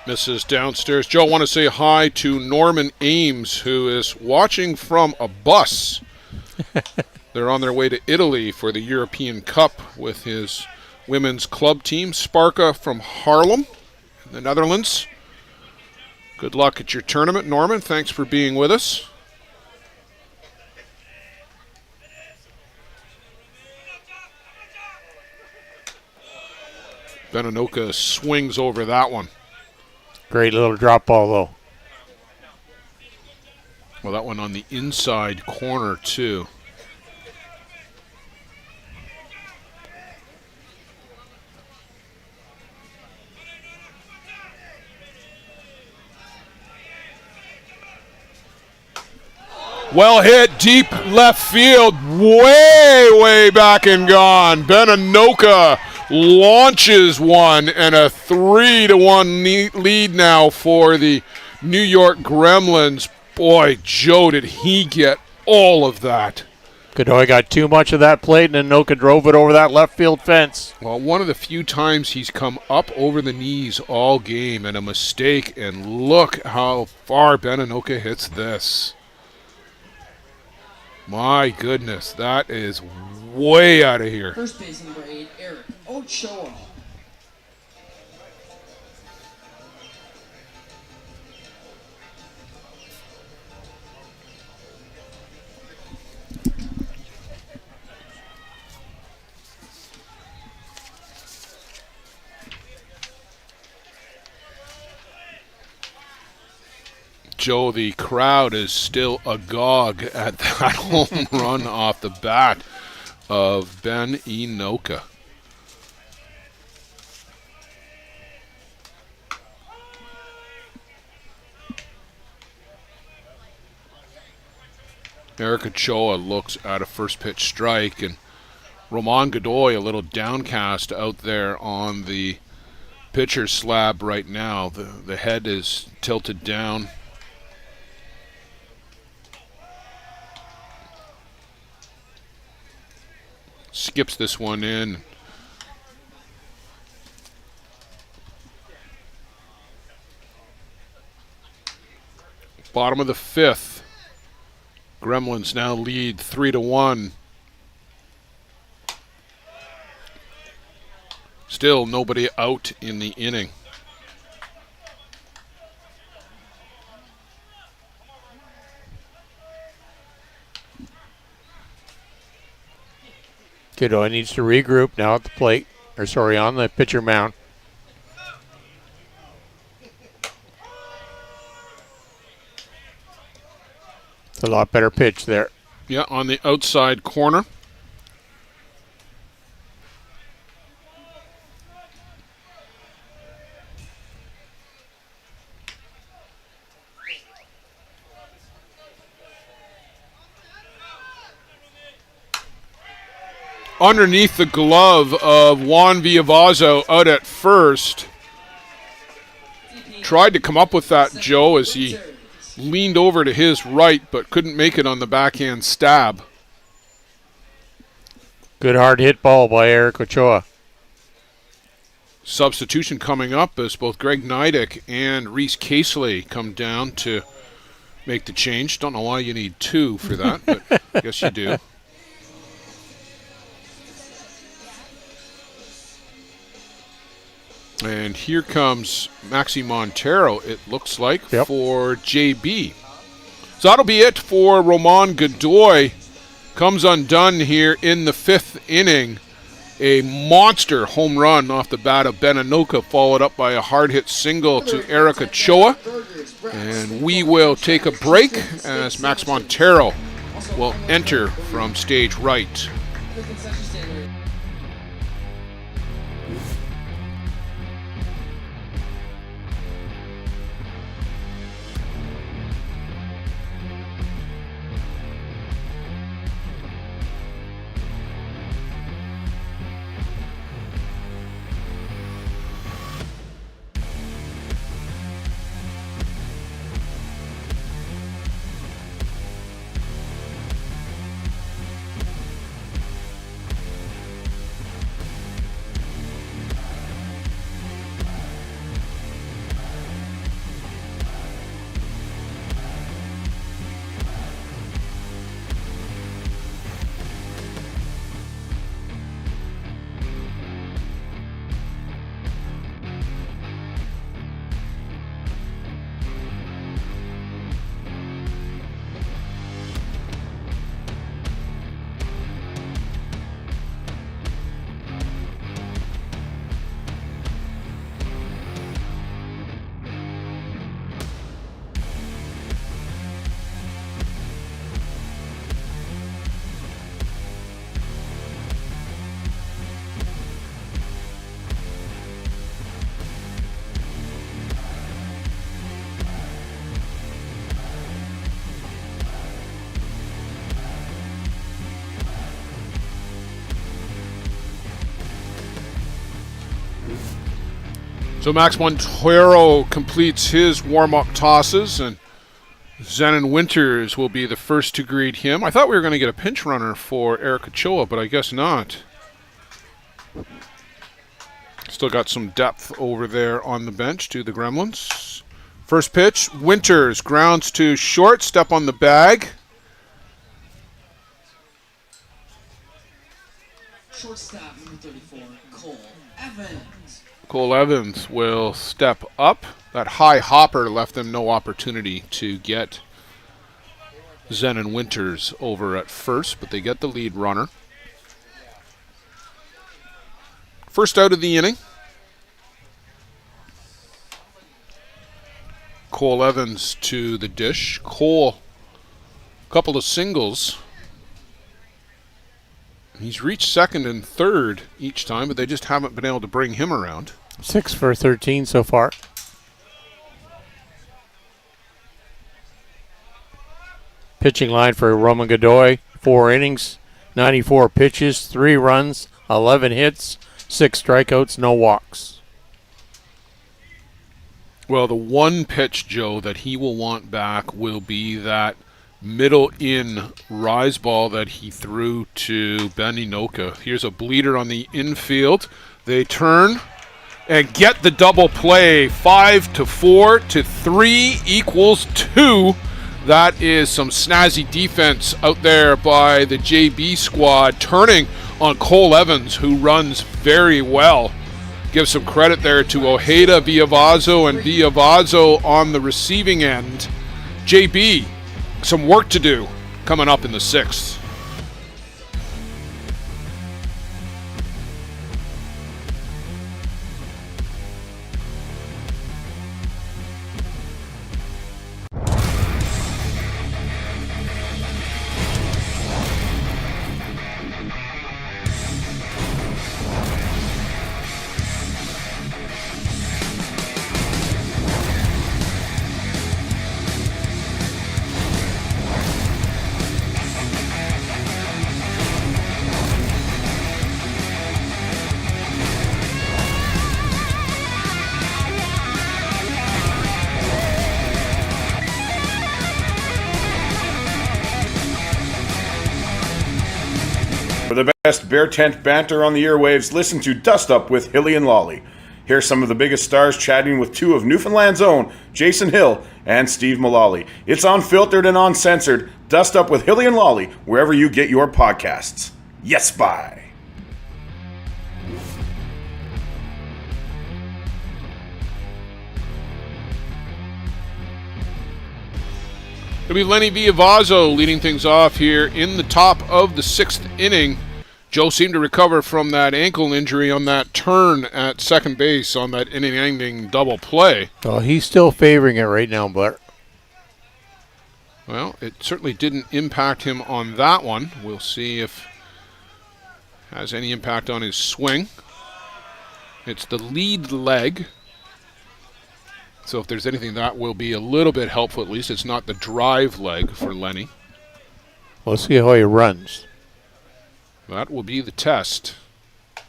Misses downstairs. Joe, I want to say hi to Norman Ames, who is watching from a bus. They're on their way to Italy for the European Cup with his women's club team, Sparka from Haarlem, in the Netherlands. Good luck at your tournament, Norman. Thanks for being with us. Benanoka swings over that one. Great little drop ball, though. Well, that one on the inside corner, too. Well hit, deep left field, way back and gone. Benanoka launches one, and a 3-1 lead now for the New York Gremlins. Boy, Joe, did he get all of that. Godoy got too much of that plate, and Anoka drove it over that left field fence. Well, one of the few times he's come up over the knees all game, and a mistake, and look how far Benanoka hits this. My goodness, that is way out of here. First base number 8, Eric Ochoa. Joe, the crowd is still agog at that home run off the bat of Ben Enoka. Eric Ochoa looks at a first pitch strike, and Roman Godoy a little downcast out there on the pitcher's slab right now. The head is tilted down. Skips this one in. Bottom of the 5th. Gremlins now lead 3-1. Still nobody out in the inning. Godoy needs to regroup now at the plate, or sorry, on the pitcher mound. It's a lot better pitch there. Yeah, on the outside corner. Underneath the glove of Juan Villavazo out at first. Tried to come up with that, Joe, as he leaned over to his right, but couldn't make it on the backhand stab. Good hard hit ball by Eric Ochoa. Substitution coming up as both Greg Neidick and Reese Casely come down to make the change. Don't know why you need 2 for that, but I guess you do. And here comes Maxi Montero, it looks like, for JB. So that'll be it for Roman Godoy. Comes undone here in the 5th inning. A monster home run off the bat of Benanoka, followed up by a hard-hit single to Eric Ochoa. And we will take a break as Max Montero will enter from stage right. So Max Montero completes his warm-up tosses, and Zenon Winters will be the first to greet him. I thought we were going to get a pinch runner for Eric Ochoa, but I guess not. Still got some depth over there on the bench to the Gremlins. First pitch, Winters grounds to short, step on the bag. Shortstop number 34, Cole Evans. Cole Evans will step up. That high hopper left them no opportunity to get Zenon Winters over at first, but they get the lead runner. First out of the inning. Cole Evans to the dish. Cole, a couple of singles. He's reached second and third each time, but they just haven't been able to bring him around. 6 for 13 so far. Pitching line for Roman Godoy, 4 innings, 94 pitches, 3 runs, 11 hits, 6 strikeouts, no walks. Well, the one pitch, Joe, that he will want back will be that middle in rise ball that he threw to Benny Noka. Here's a bleeder on the infield. They turn and get the double play. 5-4 to 3 equals 2. That is some snazzy defense out there by the JB squad, turning on Cole Evans, who runs very well. Give some credit there to Ojeda, Villavazo, and Villavazo on the receiving end. JB, some work to do coming up in the 6th. For the best Bear Tent banter on the airwaves, listen to Dust Up with Hilly and Lolly. Here's some of the biggest stars chatting with 2 of Newfoundland's own, Jason Hill and Steve Mullally. It's unfiltered and uncensored. Dust Up with Hilly and Lolly, wherever you get your podcasts. Yes, bye. It'll be Lenny Villavazo leading things off here in the top of the 6th inning. Joe seemed to recover from that ankle injury on that turn at second base on that inning-ending double play. Well, he's still favoring it right now, Blair. Well, it certainly didn't impact him on that one. We'll see if it has any impact on his swing. It's the lead leg. So if there's anything that will be a little bit helpful, at least it's not the drive leg for Lenny. We'll see how he runs. That will be the test.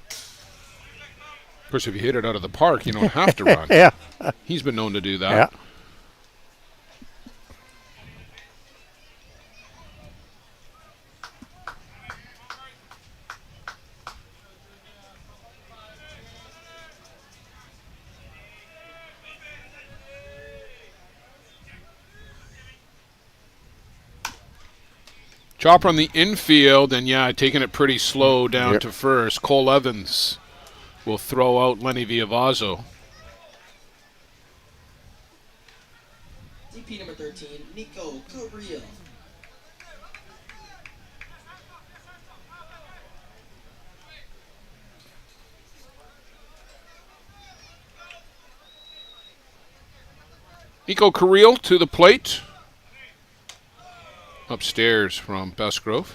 Of course, if you hit it out of the park, you don't have to run. Yeah. He's been known to do that. Yeah. Chopper on the infield, and yeah, taking it pretty slow down to first. Cole Evans will throw out Lenny Villavazo. DP number 13, Nico Carrillo. Nico Carrillo to the plate. Upstairs from Bestgrove.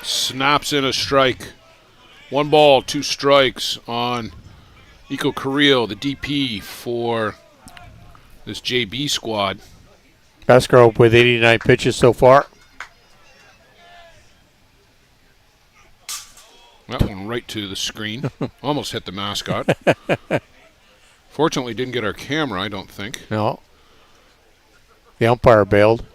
Snaps in a strike. 1 ball, 2 strikes on Nico Carrillo, the DP for this JB squad. Bestgrove with 89 pitches so far. That one right to the screen. Almost hit the mascot. Fortunately, didn't get our camera, I don't think. No. The umpire bailed.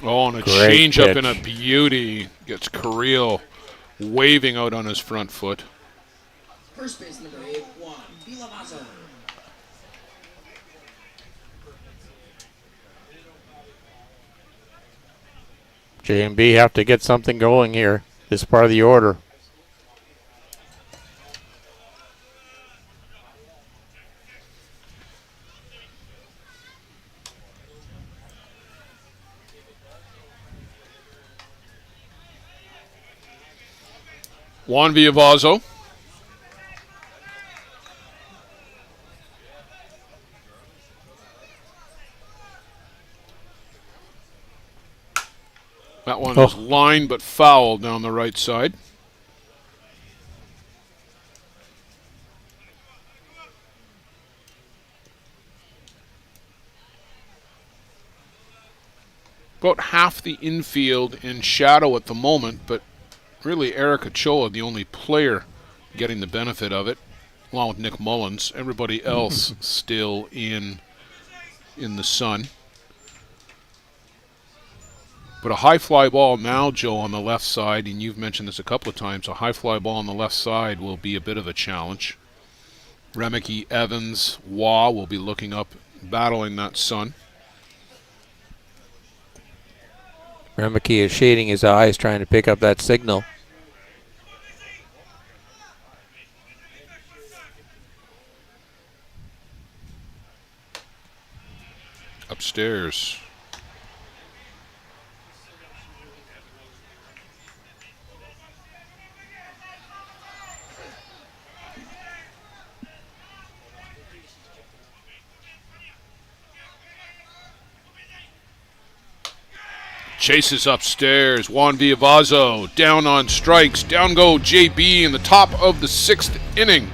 Oh, and a Great change up pitch. in a beauty. Gets Carrillo waving out on his front foot. First base number 8, Juan Villavazo. J&B have to get something going here. this part of the order. Juan Villavazo. That one was lined but foul down the right side. About half the infield in shadow at the moment, but really Eric Ochoa, the only player getting the benefit of it, along with Nick Mullins. Everybody else still in the sun. But a high fly ball now, Joe, on the left side, and you've mentioned this a couple of times, a high fly ball on the left side will be a bit of a challenge. Remeke, Evans, Waugh will be looking up, battling that sun. Remeke is shading his eyes, trying to pick up that signal. Upstairs. Chases upstairs. Juan Villavazo down on strikes. Down go JB in the top of the 6th inning.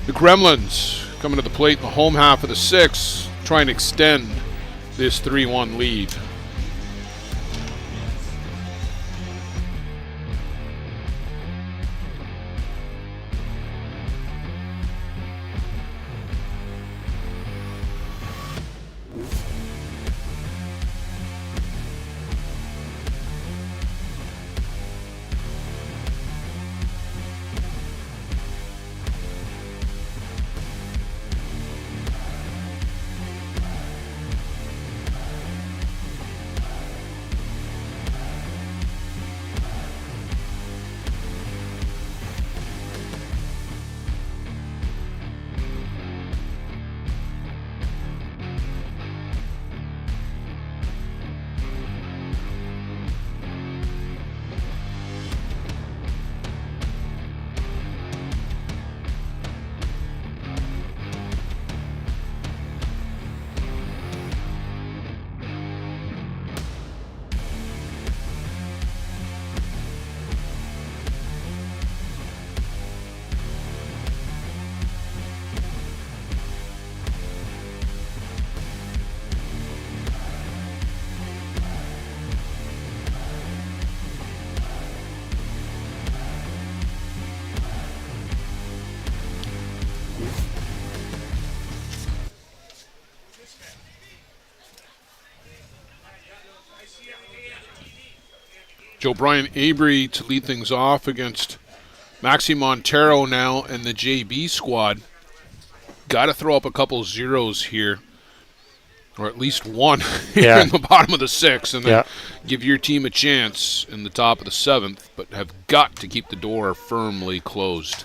The Gremlins coming to the plate in the home half of the 6th, trying to extend this 3-1 lead. Joe Brian Avery to lead things off against Maxi Montero now and the JB squad. Got to throw up a couple zeros here, or at least one here in the bottom of the 6th, and then give your team a chance in the top of the 7th, but have got to keep the door firmly closed.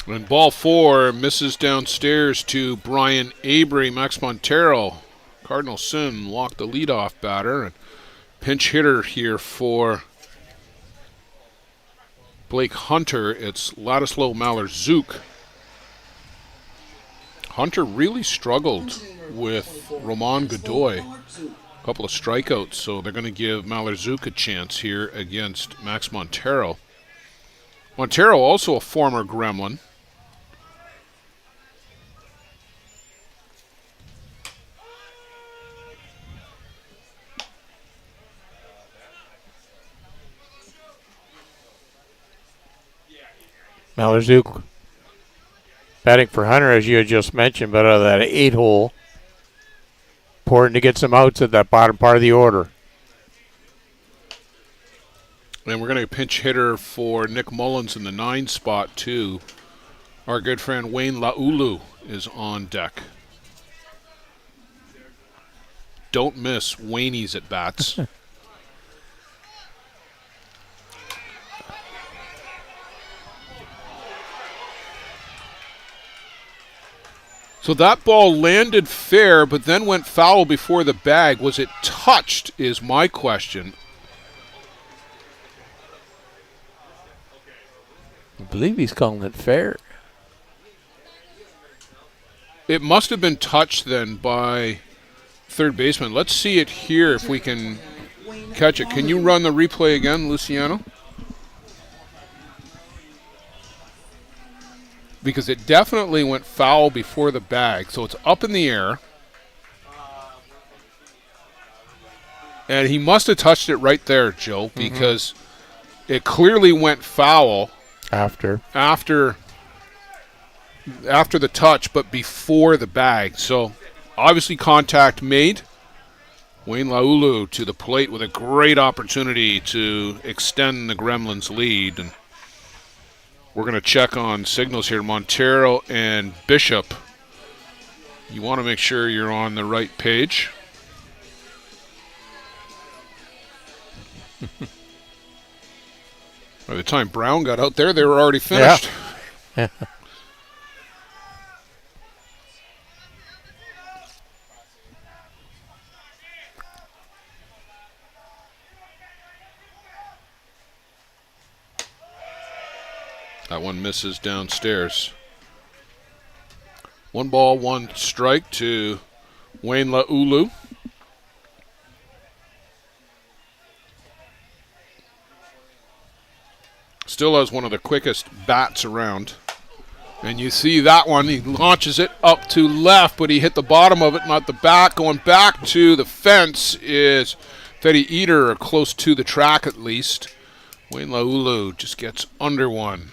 And ball 4 misses downstairs to Brian Avery. Max Montero, Cardinal Sin, locked the leadoff batter. And pinch hitter here for Blake Hunter. It's Ladislav Malarzouk. Hunter really struggled with Roman Godoy couple of strikeouts, so they're going to give Malazuk a chance here against Max Montero. Montero also a former Gremlin. Malazuk batting for Hunter, as you had just mentioned, but out of that 8-hole, important to get some outs at that bottom part of the order. And we're going to pinch hitter for Nick Mullins in the 9 spot, too. Our good friend Wayne Laulu is on deck. Don't miss Wayne's at bats. So that ball landed fair, but then went foul before the bag. Was it touched is my question. I believe he's calling it fair. It must have been touched then by third baseman. Let's see it here if we can catch it. Can you run the replay again, Luciano? Because it definitely went foul before the bag. So it's up in the air. And he must have touched it right there, Joe, because it clearly went foul after the touch, but before the bag. So obviously contact made. Wayne Laulu to the plate with a great opportunity to extend the Gremlins' lead. And we're going to check on signals here. Montero and Bishop. You want to make sure you're on the right page. By the time Brown got out there, they were already finished. Yeah. That one misses downstairs. 1 ball, 1 strike to Wayne Laulu. Still has one of the quickest bats around. And you see that one, he launches it up to left, but he hit the bottom of it, not the back. Going back to the fence is Fetty Eater, close to the track at least. Wayne Laulu just gets under one.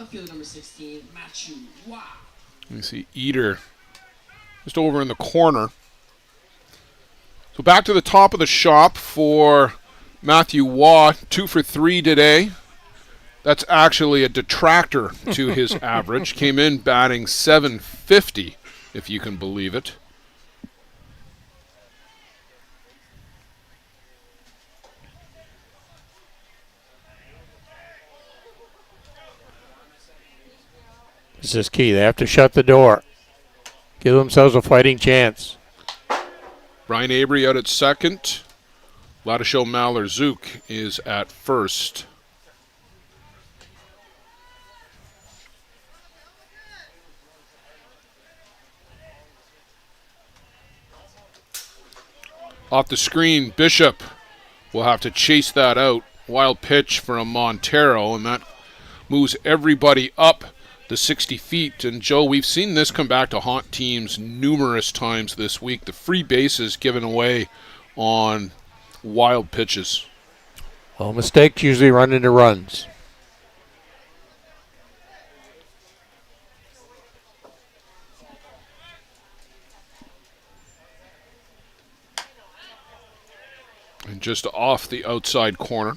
Outfielder number 16, Matthew Waugh. You see Eater just over in the corner. So back to the top of the shop for Matthew Waugh, 2 for 3 today. That's actually a detractor to his average. Came in batting .750, if you can believe it. This is key. They have to shut the door. Give themselves a fighting chance. Brian Avery out at second. Ladisho Malazuk is at first. Off the screen, Bishop will have to chase that out. Wild pitch from Montero, and that moves everybody up the 60 feet. And Joe, we've seen this come back to haunt teams numerous times this week. The free bases given away on wild pitches. Well, mistakes usually run into runs. And just off the outside corner.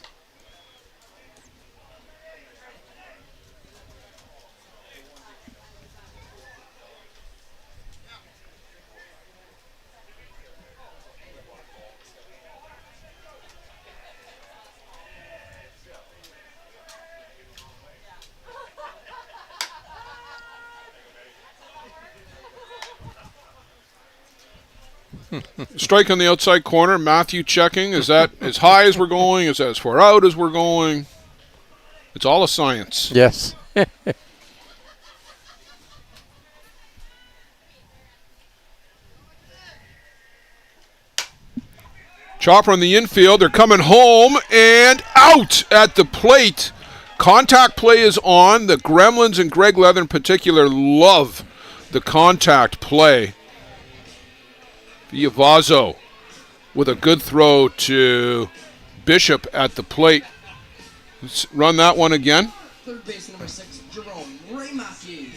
Strike on the outside corner. Matthew checking. Is that as high as we're going? Is that as far out as we're going? It's all a science. Yes. Chopper on the infield. They're coming home and out at the plate. Contact play is on. The Gremlins and Greg Leather in particular love the contact play. Vivelo with a good throw to Bishop at the plate. Let's run that one again. Third base number 6, Jerome Ray Matthew.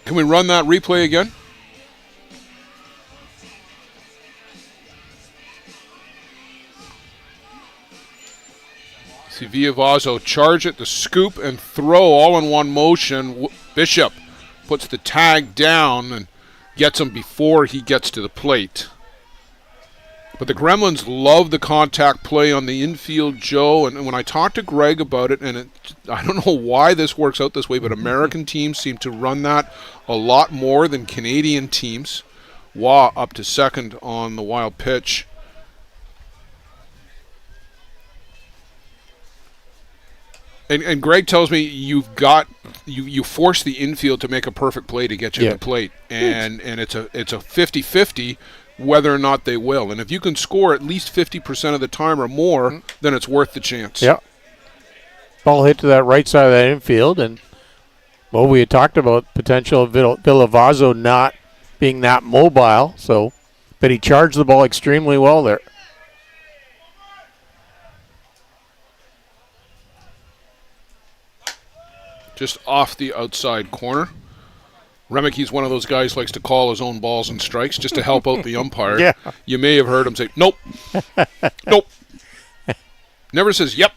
Can we run that replay again? See Vivelo charge it, the scoop, and throw all in one motion. Bishop puts the tag down and gets him before he gets to the plate. But the Gremlins love the contact play on the infield, Joe. And when I talked to Greg about it, and I don't know why this works out this way, but American teams seem to run that a lot more than Canadian teams. Waugh up to second on the wild pitch. And Greg tells me you force the infield to make a perfect play to get you to the plate, and it's a 50-50 whether or not they will. And if you can score at least 50% of the time or more, then it's worth the chance. Yeah. Ball hit to that right side of that infield, and well, we had talked about potential of Vivelo not being that mobile, but he charged the ball extremely well there. Just off the outside corner. Remicky's one of those guys who likes to call his own balls and strikes just to help out the umpire. Yeah. You may have heard him say, nope, nope. Never says, yep.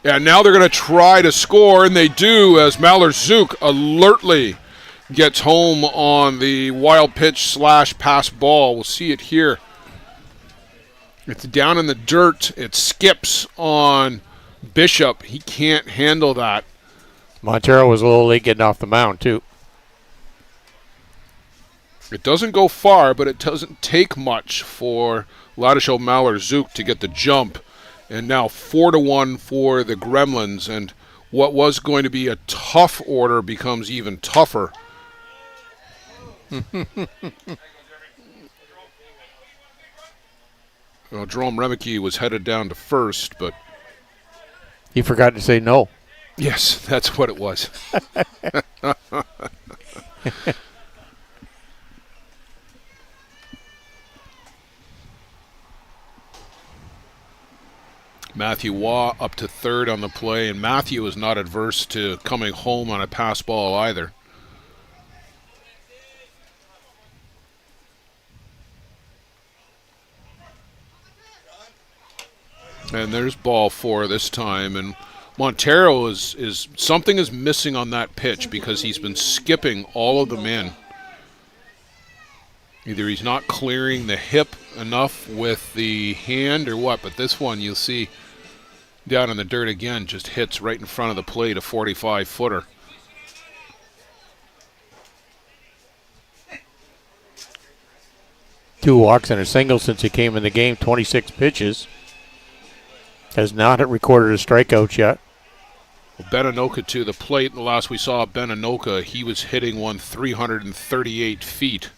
Yeah, now they're going to try to score, and they do as Malor-Zook alertly gets home on the wild pitch / pass ball. We'll see it here. It's down in the dirt. It skips on Bishop. He can't handle that. Montero was a little late getting off the mound, too. It doesn't go far, but it doesn't take much for Ladisho Malor-Zook to get the jump. And now 4-1 for the Gremlins. And what was going to be a tough order becomes even tougher. Well, Jerome Remicky was headed down to first, but he forgot to say no. Yes, that's what it was. Matthew Waugh up to third on the play, and Matthew is not adverse to coming home on a pass ball either. And there's ball 4 this time, and Montero is something is missing on that pitch because he's been skipping all of them in. Either he's not clearing the hip enough with the hand or what, but this one you'll see down in the dirt again, just hits right in front of the plate, a 45-footer. Two walks and a single since he came in the game, 26 pitches. Has not recorded a strikeout yet. Well, Benanoka to the plate. The last we saw Benanoka, he was hitting one 338 feet.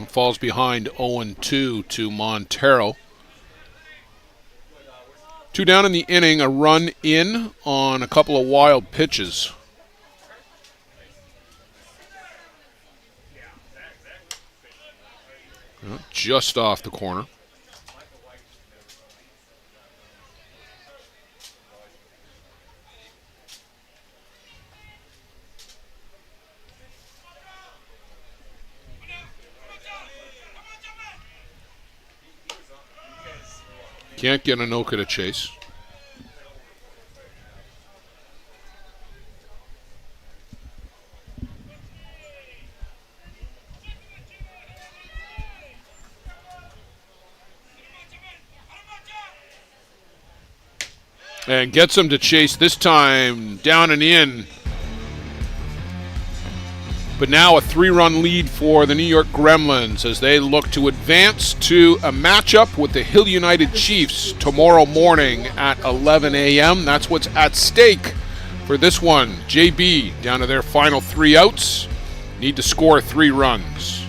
Falls behind 0-2 to Montero. 2 down in the inning, a run in on a couple of wild pitches. Just off the corner. Can't get Anoka to chase. And gets him to chase this time, down and in. But now a 3-run lead for the New York Gremlins as they look to advance to a matchup with the Hill United Chiefs tomorrow morning at 11 a.m. That's what's at stake for this one. JB down to their final 3 outs. Need to score 3 runs.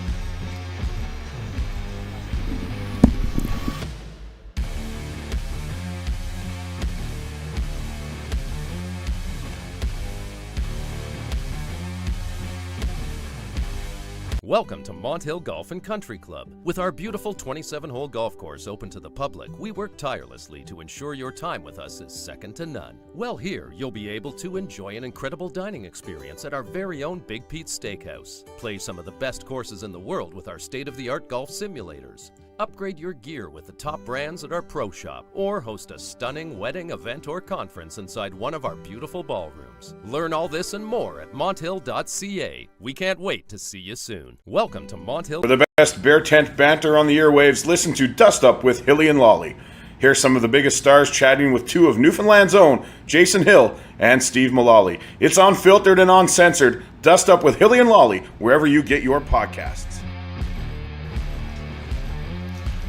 Welcome to Mont Hill Golf and Country Club. With our beautiful 27-hole golf course open to the public, we work tirelessly to ensure your time with us is second to none. Well, here you'll be able to enjoy an incredible dining experience at our very own Big Pete's Steakhouse. Play some of the best courses in the world with our state-of-the-art golf simulators. Upgrade your gear with the top brands at our pro shop, or host a stunning wedding, event, or conference inside one of our beautiful ballrooms. Learn all this and more at monthill.ca. We can't wait to see you soon. Welcome to Mont Hill. For the best bear tent banter on the airwaves, listen to Dust Up with Hilly and Lolly. Here's some of the biggest stars chatting with 2 of Newfoundland's own, Jason Hill and Steve Mullally. It's unfiltered and uncensored. Dust Up with Hilly and Lolly, wherever you get your podcasts.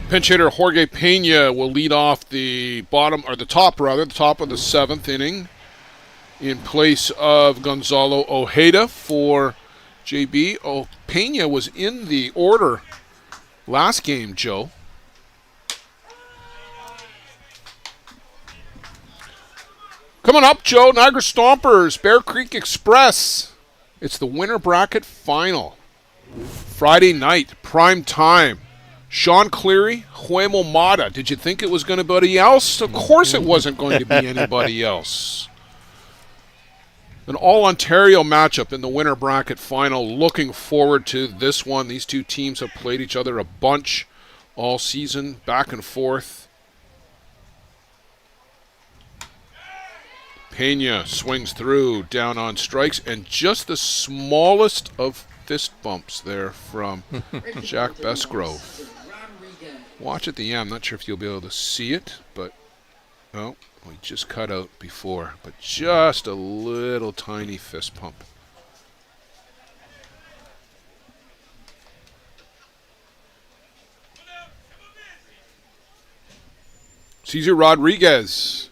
Pinch hitter Jorge Pena will lead off the top of the 7th inning in place of Gonzalo Ojeda for JB. Pena was in the order last game, Joe. Coming up, Joe, Niagara Stompers, Bear Creek Express. It's the winter bracket final. Friday night, prime time. Sean Cleary, Huemo Mata. Did you think it was going to be anybody else? Of course it wasn't going to be anybody else. An all-Ontario matchup in the winter bracket final. Looking forward to this one. These 2 teams have played each other a bunch all season, back and forth. Pena swings through, down on strikes, and just the smallest of fist bumps there from Jack Besgrove. Watch at the end. I'm not sure if you'll be able to see it, but we just cut out before. But just a little tiny fist pump. Cesar Rodriguez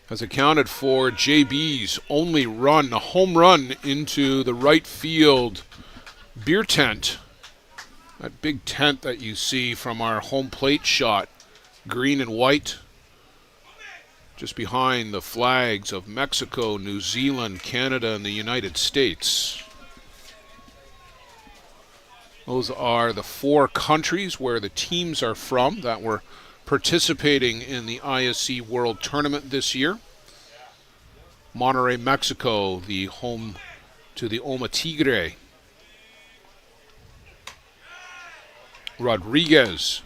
has accounted for JB's only run, a home run into the right field beer tent. That big tent that you see from our home plate shot, green and white, just behind the flags of Mexico, New Zealand, Canada, and the United States. Those are the 4 countries where the teams are from that were participating in the ISC World Tournament this year. Monterrey, Mexico, the home to the Oma Tigre. Rodriguez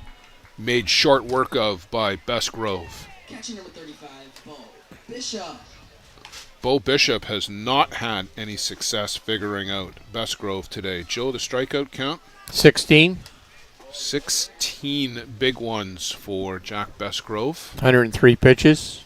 made short work of by Besgrove. Catching number 35, Bo Bishop. Bo Bishop has not had any success figuring out Besgrove today. Joe, the strikeout count? 16. 16 big ones for Jack Besgrove. 103 pitches.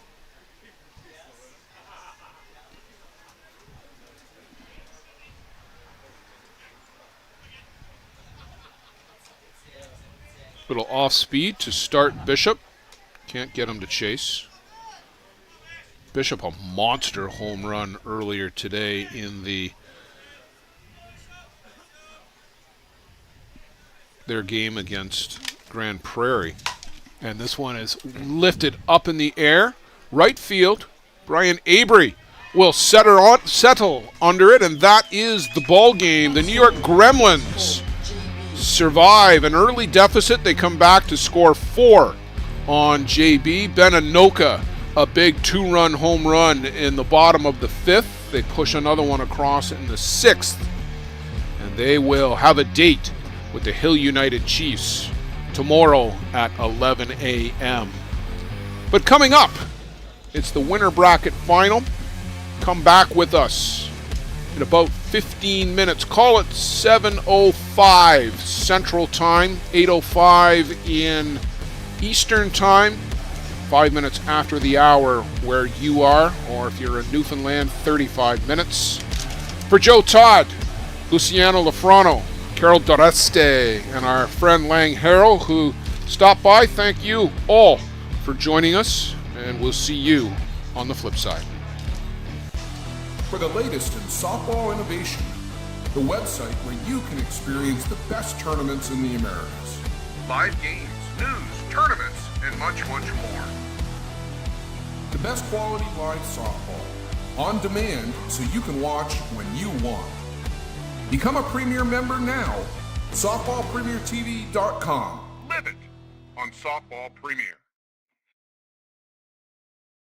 Little off speed to start Bishop. Can't get him to chase. Bishop, a monster home run earlier today in their game against Grand Prairie. And this one is lifted up in the air. Right field. Brian Avery will settle under it, and that is the ball game. The New York Gremlins survive an early deficit. They come back to score 4 on JB. Ben Anoka, a big 2-run home run in the bottom of the 5th. They push another one across in the 6th. And they will have a date with the Hill United Chiefs tomorrow at 11 a.m. But coming up, it's the winter bracket final. Come back with us in about 15 minutes. Call it 7:05 Central Time, 8:05 in Eastern Time 5 minutes after the hour where you are, or if you're in Newfoundland, 35 minutes. For Joe Todd, Luciano Lafrano, Carol Doreste, and our friend Lang Harrell, who stopped by, thank you all for joining us, and we'll see you on the flip side. For the latest in softball innovation, the website where you can experience the best tournaments in the Americas. Live games, news, tournaments, and much, much more. The best quality live softball, on demand so you can watch when you want. Become a Premier member now. SoftballPremierTV.com. Live it on Softball Premier.